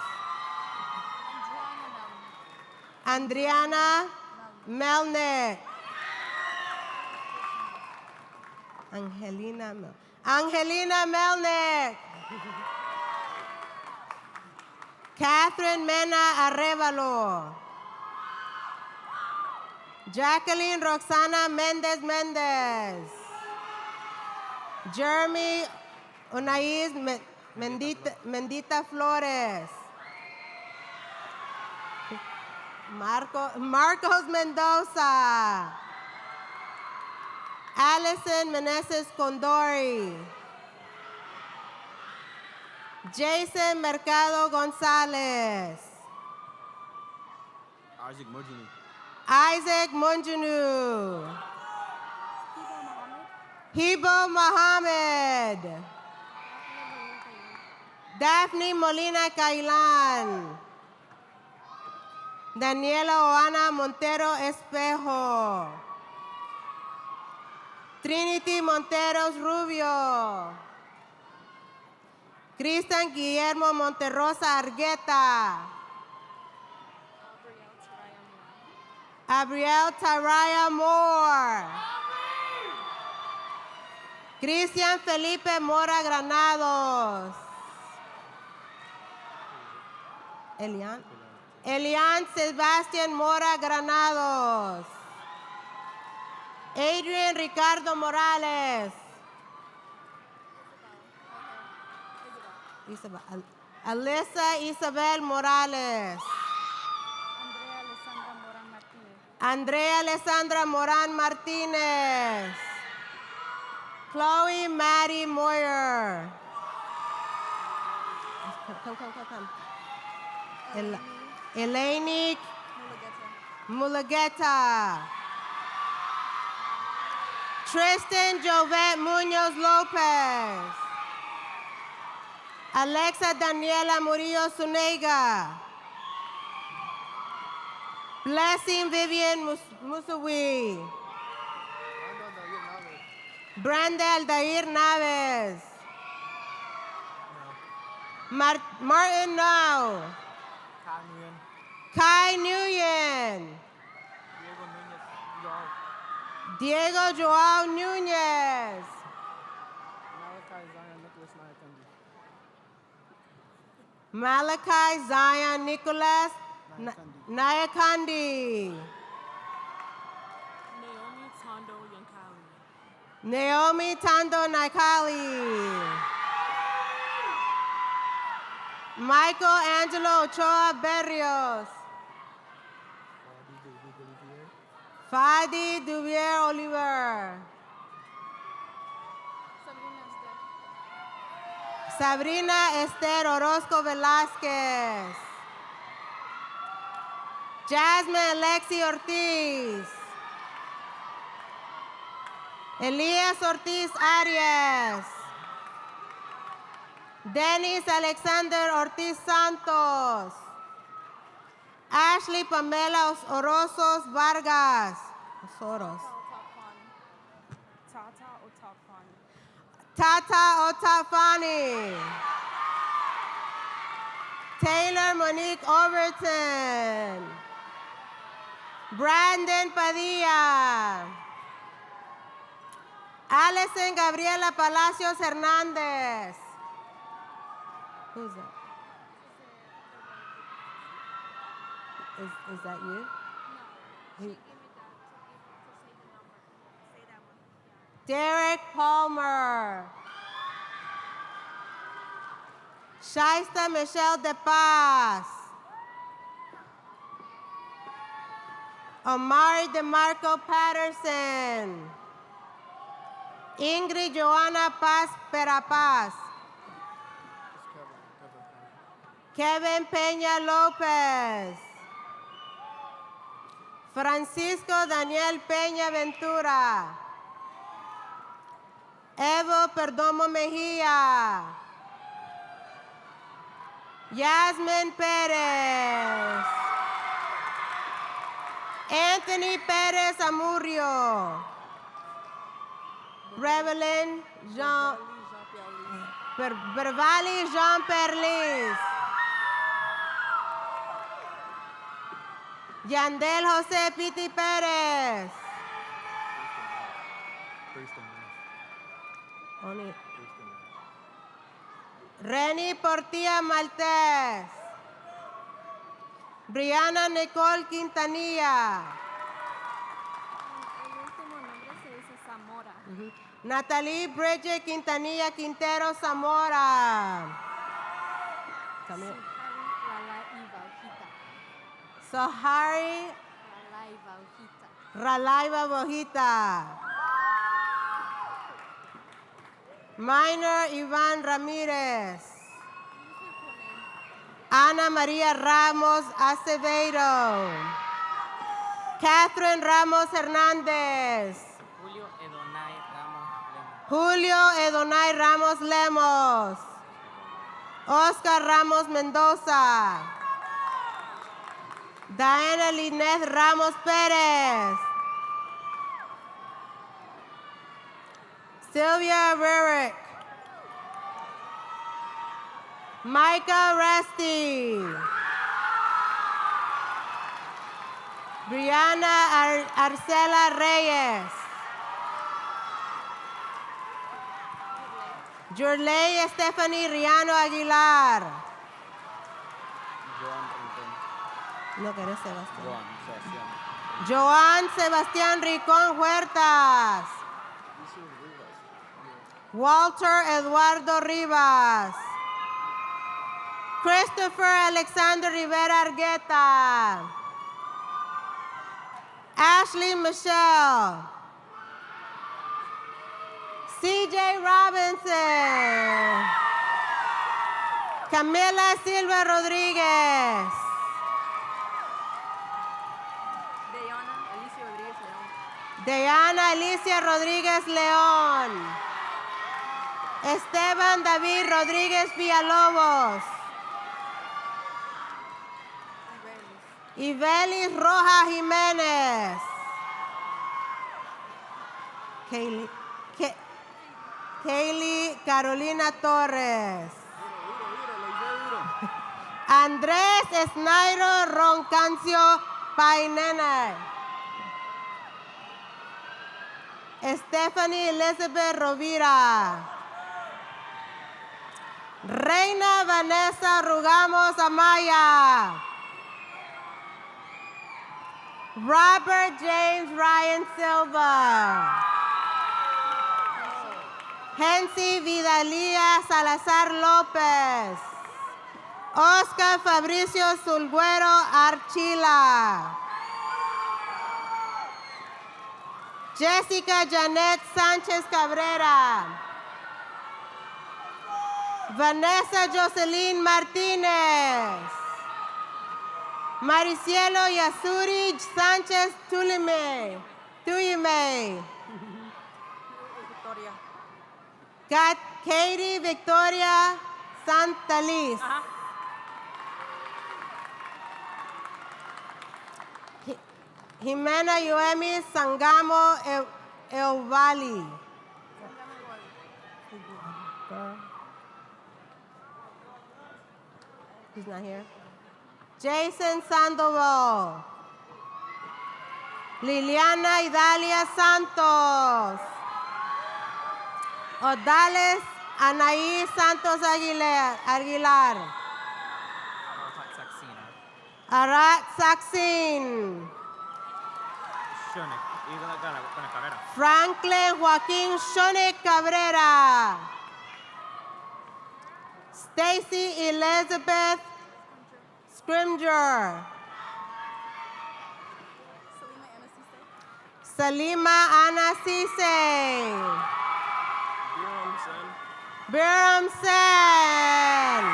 Andriana Melnick. Angelina Melnick. Catherine Mena Arevalo. Jacqueline Roxana Mendez Mendez. Jeremy Unais Mendita Flores. Marcos Mendoza. Allison Meneses Condori. Jason Mercado Gonzalez. Isaac Monjunu. Hibo Mohammed. Daphne Molina Cailan. Daniela Oana Montero Espejo. Trinity Monteros Rubio. Cristian Guillermo Monterrosa Argueta. Abriel Taraya Moore. Cristian Felipe Mora Granados. Elian Sebastián Mora Granados. Adrian Ricardo Morales. Alyssa Isabel Morales. Andrea Alessandra Moran Martinez. Chloe Maddie Moyer. Come. Eleni Mulageta. Tristan Jovet Munoz Lopez. Alexa Daniela Murillo Zuniga. Blessing Vivian Musawi. Brenda Aldair Naves. Martin Now. Kai Nguyen. Diego Joao Nunez. Malachi Zion Nicholas Nayakandi. Naomi Tando Naikali. Michael Angelo Ochoa Berrios. Fadi Duvier Oliver. Sabrina Esther Orozco Velázquez. Jasmine Alexi Ortiz. Elías Ortiz Arias. Dennis Alexander Ortiz Santos. Ashley Pamela Orozos Vargas. Osoros. Tata Otafani. Taylor Monique Overton. Brandon Padilla. Alison Gabriela Palacios Hernandez. Who's that? Is that you? No. Derek Palmer. Shaista Michelle De Paz. Omari DeMarco Patterson. Ingrid Joanna Paz Perapaz. Kevin Peña López. Francisco Daniel Peña Ventura. Evo Perdomo Mejía. Yasmin Pérez. Anthony Pérez Amurrio. Revelin Jean. Bervali Jean Perlis. Yandel José Piti Pérez. Reni Portilla Maltés. Brianna Nicole Quintanilla. El último nombre se dice Zamora. Natalie Bridget Quintanilla Quintero Zamora. Sohari Ralaiva Bojita. Minor Iván Ramírez. Ana María Ramos Acevedo. Catherine Ramos Hernández. Julio Edonay Ramos Lemos. Oscar Ramos Mendoza. Diana Lineth Ramos Pérez. Sylvia Rurick. Micah Resti. Brianna Arcela Reyes. Jurley Stephanie Riano Aguilar. No querés Sebastián. Joan Sebastián Ricón Huertas. Walter Eduardo Rivas. Christopher Alexander Rivera Argueta. Ashley Michelle. CJ Robinson. Camila Silva Rodríguez. Diana Alicia Rodríguez León. Esteban David Rodríguez Villalobos. Ibelis Roja Jiménez. Kaylee Carolina Torres. Andrés Esnairo Roncancio Painene. Stephanie Elizabeth Rovira. Reina Vanessa Rugamos Amaya. Robert James Ryan Silva. Hensi Vidalia Salazar López. Oscar Fabricio Zulguero Archila. Jessica Janet Sánchez Cabrera. Vanessa Jocelyn Martínez. Maricielo Yasuri Sánchez Tuyime. Katie Victoria Santaliz. Jimena Yoemi Sangamo Euvali. He's not here. Jason Sandoval. Liliana Idalia Santos. Odales Anaí Santos Aguilar. Arat Saxin. Franklin Joaquín Shonik Cabrera. Stacy Elizabeth Scrimger. Salima Ana Cisse. Biram Sen.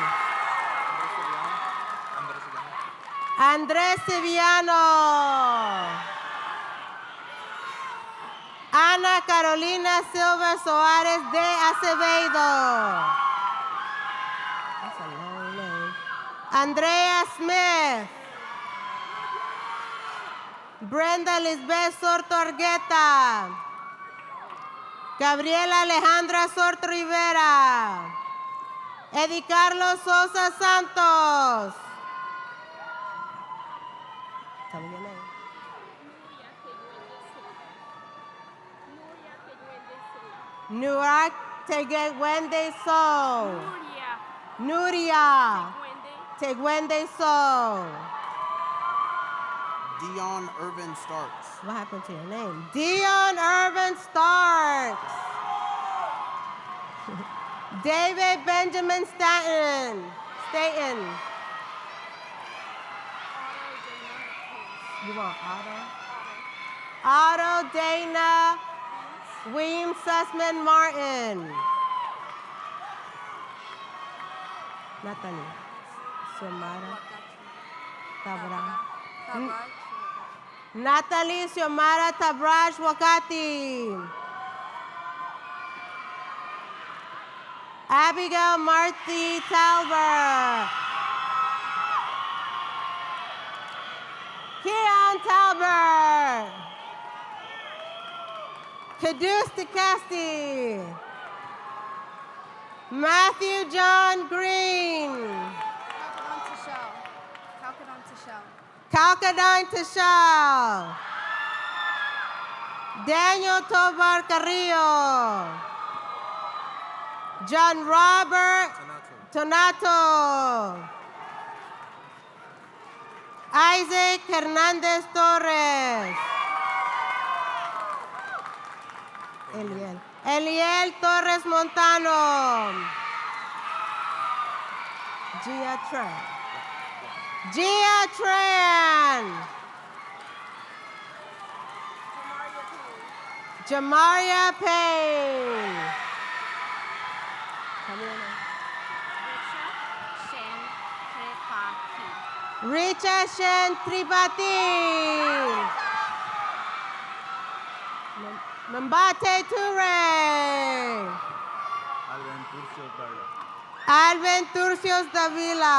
Andrés Sevillano. Ana Carolina Silva Soares de Acevedo. That's a long name. Andrea Smith. Brenda Lisbeth Sorto Argueta. Gabriela Alejandra Sorto Rivera. Eddie Carlos Sosa Santos. Tell me your name. Nurak Tegwende So. Nuria Tegwende So. Dion Irvin Starks. What happened to your name? Dion Irvin Starks. David Benjamin Staten. You want Otto? Otto Dana William Sussman Martin. Nathaniel. Xiomara Tabraj. Natalie Xiomara Tabraj Wakati. Abigail Marthy Talbert. Keon Talbert. Caduce DeCasti. Matthew John Green. Calcadon Tashal. Daniel Tovar Carrillo. John Robert Tonato. Isaac Hernandez Torres. Eliel Torres Montano. Gia Tran. Jamaria Payne. Richa Shen Tripathi. Mbate Toure. Alvin Turcios Davila.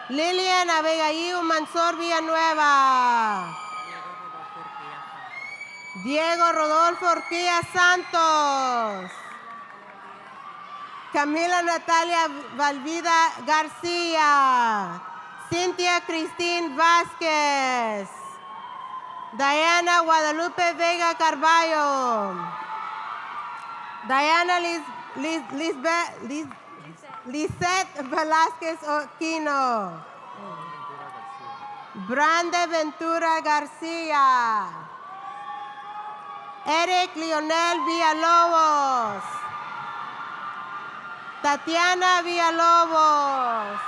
Lilian Abigail Mansor Villanueva. Diego Rodolfo Orquilla Santos. Camila Natalia Valvida García. Cintia Cristín Vázquez. Diana Guadalupe Vega Carballo. Diana Lisette Velázquez Aquino. Brande Ventura García. Eric Leonel Villalobos. Tatiana Villalobos.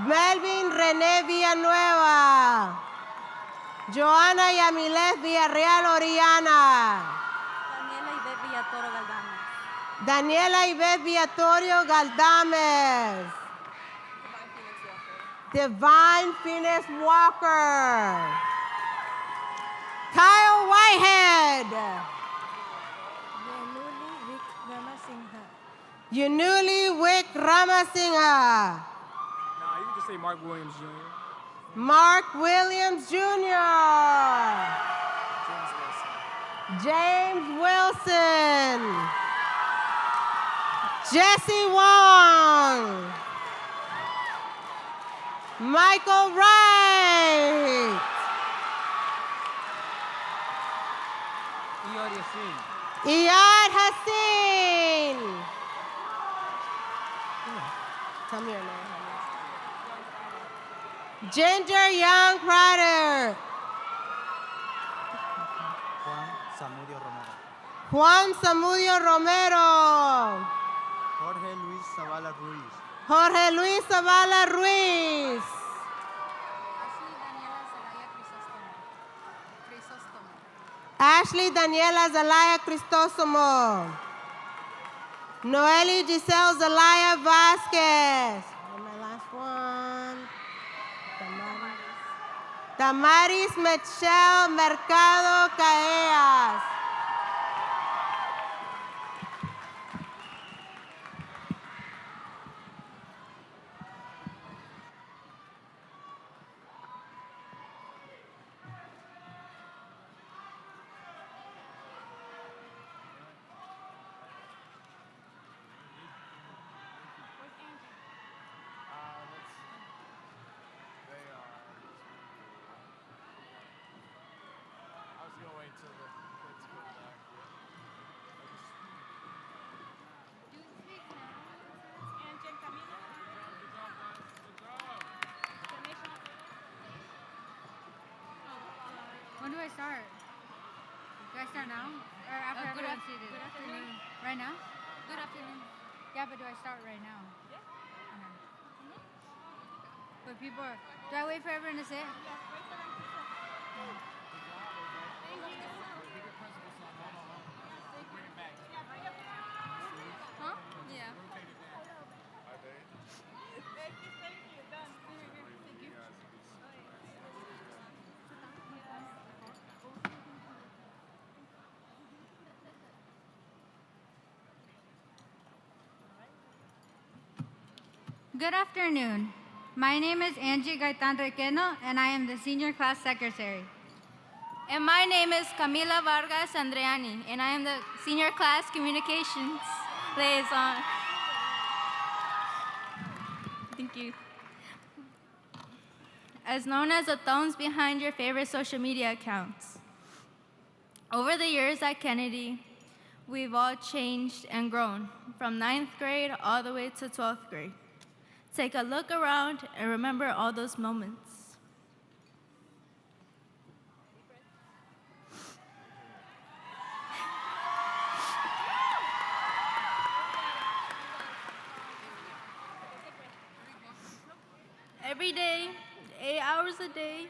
Melvin René Villanueva. Joana Yamilet Villarreal Oriana. Daniela Ivette Villatorio Galdames. Divine Phoenix Walker. Kyle Whitehead. Yunuli Wick Ramasinghe. You can just say Mark Williams Jr. Mark Williams Jr. James Wilson. Jesse Wong. Michael Wright. Iyad Hassin. Tell me your name. Ginger Young Prater. Juan Samudio Romero. Jorge Luis Zavala Ruiz. Jorge Luis Zavala Ruiz. Ashley Daniela Zelaya Cristosomo. Noeli Giselle Zelaya Vasquez. And my last one. Damaris Michelle Mercado Caellas. When do I start? Do I start now? Or after everyone seated? Good afternoon. Right now? Good afternoon. Yeah, but do I start right now? Yeah. Okay. But people are, do I wait for everyone to sit? Yeah, wait for them to sit. Huh? Yeah. Good afternoon. My name is Angie Gaitan Requeno, and I am the senior class secretary. And my name is Camila Vargas Andreani, and I am the senior class communications liaison. Thank you. As known as the thumbs behind your favorite social media accounts. Over the years at Kennedy, we've all changed and grown, from 9th grade all the way to 12th grade. Take a look around and remember all those moments. Every day, 8 hours a day.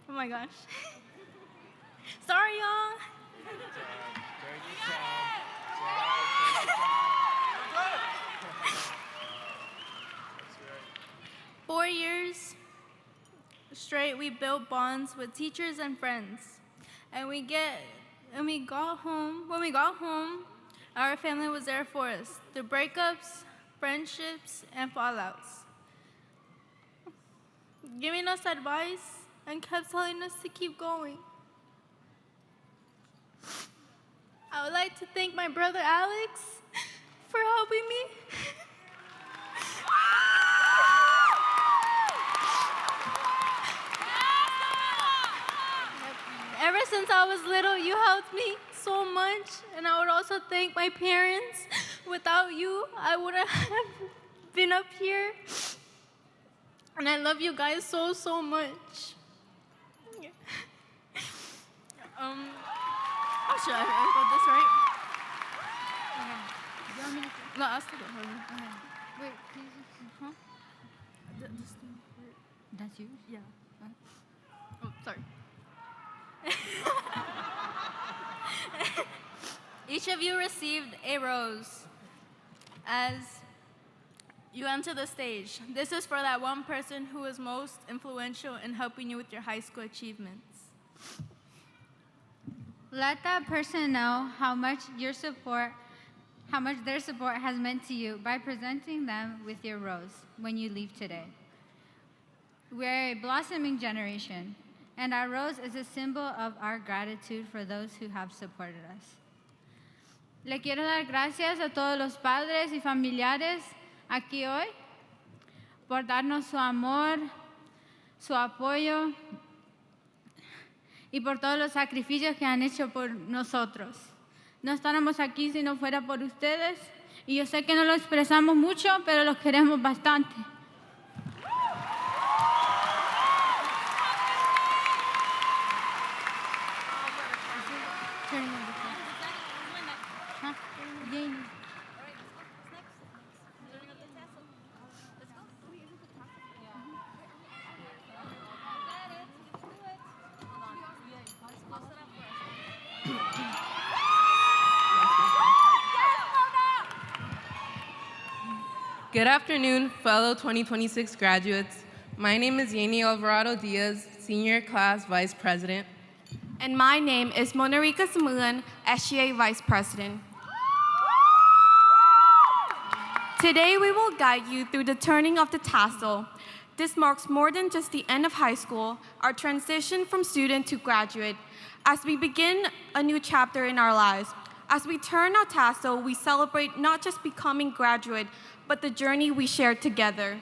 Oh my gosh. Sorry, y'all. 4 years straight, we built bonds with teachers and friends. And when we got home, our family was there for us through breakups, friendships, and fallouts, giving us advice and kept telling us to keep going. I would like to thank my brother Alex for helping me. Ever since I was little, you helped me so much, and I would also thank my parents. Without you, I wouldn't have been up here. And I love you guys so, so much. Oh, should I got this right? Okay. You want me to? No, I'll still get her. Okay. Wait, please. Huh? That's you? Yeah. Oh, sorry. Each of you received a rose as you enter the stage. This is for that one person who is most influential in helping you with your high school achievements. Let that person know how much their support has meant to you by presenting them with your rose when you leave today. We're a blossoming generation, and our rose is a symbol of our gratitude for those who have supported us. Le quiero dar gracias a todos los padres y familiares aquí hoy por darnos su amor, su apoyo y por todos los sacrificios que han hecho por nosotros. No estaríamos aquí si no fuera por ustedes, y yo sé que no lo expresamos mucho, pero los queremos bastante. Good afternoon, fellow 2026 graduates. My name is Yeni Alvarado Diaz, Senior Class Vice President. And my name is Monarica Samulan, SGA Vice President. Today we will guide you through the turning of the tassel. This marks more than just the end of high school, our transition from student to graduate, as we begin a new chapter in our lives. As we turn our tassel, we celebrate not just becoming graduate, but the journey we shared together.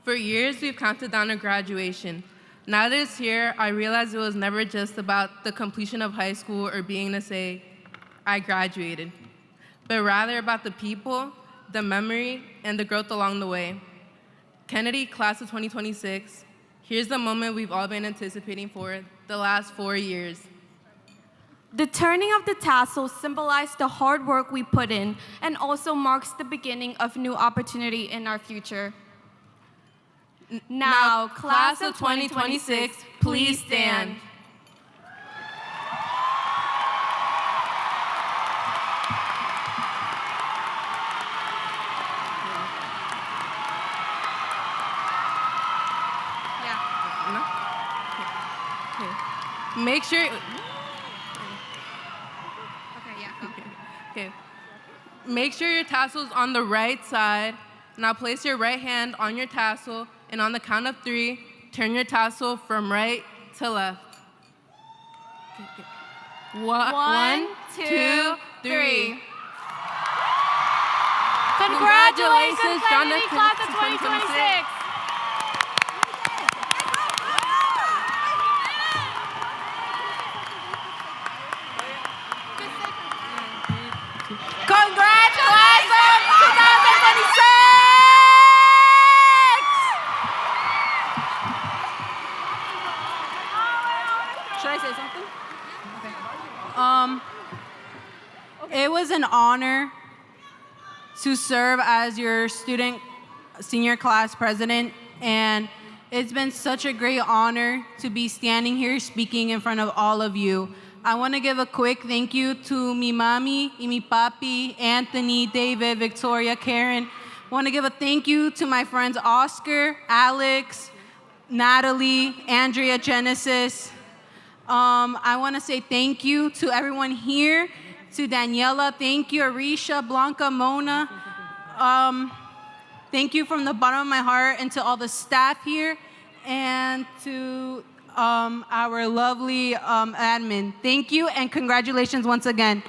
For years, we've counted down our graduation. Now that it's here, I realize it was never just about the completion of high school or being to say, I graduated, but rather about the people, the memory, and the growth along the way. Kennedy, class of 2026, here's the moment we've all been anticipating for the last 4 years. The turning of the tassel symbolized the hard work we put in and also marks the beginning of new opportunity in our future. Now, class of 2026, please stand. Make sure. Okay, yeah. Okay. Make sure your tassel's on the right side Now place your right hand on your tassel, and on the count of 3, turn your tassel from right to left. One, two, three. Congratulations, Kennedy class of 2026. Congratulations, 2026! Should I say something? Okay. It was an honor to serve as your student senior class president, and it's been such a great honor to be standing here speaking in front of all of you. I want to give a quick thank you to mi mami y mi papi, Anthony, David, Victoria, Karen. I want to give a thank you to my friends Oscar, Alex, Natalie, Andrea, Genesis. I want to say thank you to everyone here, to Daniela, thank you, Arisha, Blanca, Mona. Thank you from the bottom of my heart, and to all the staff here, and to our lovely admin. Thank you, and congratulations once again.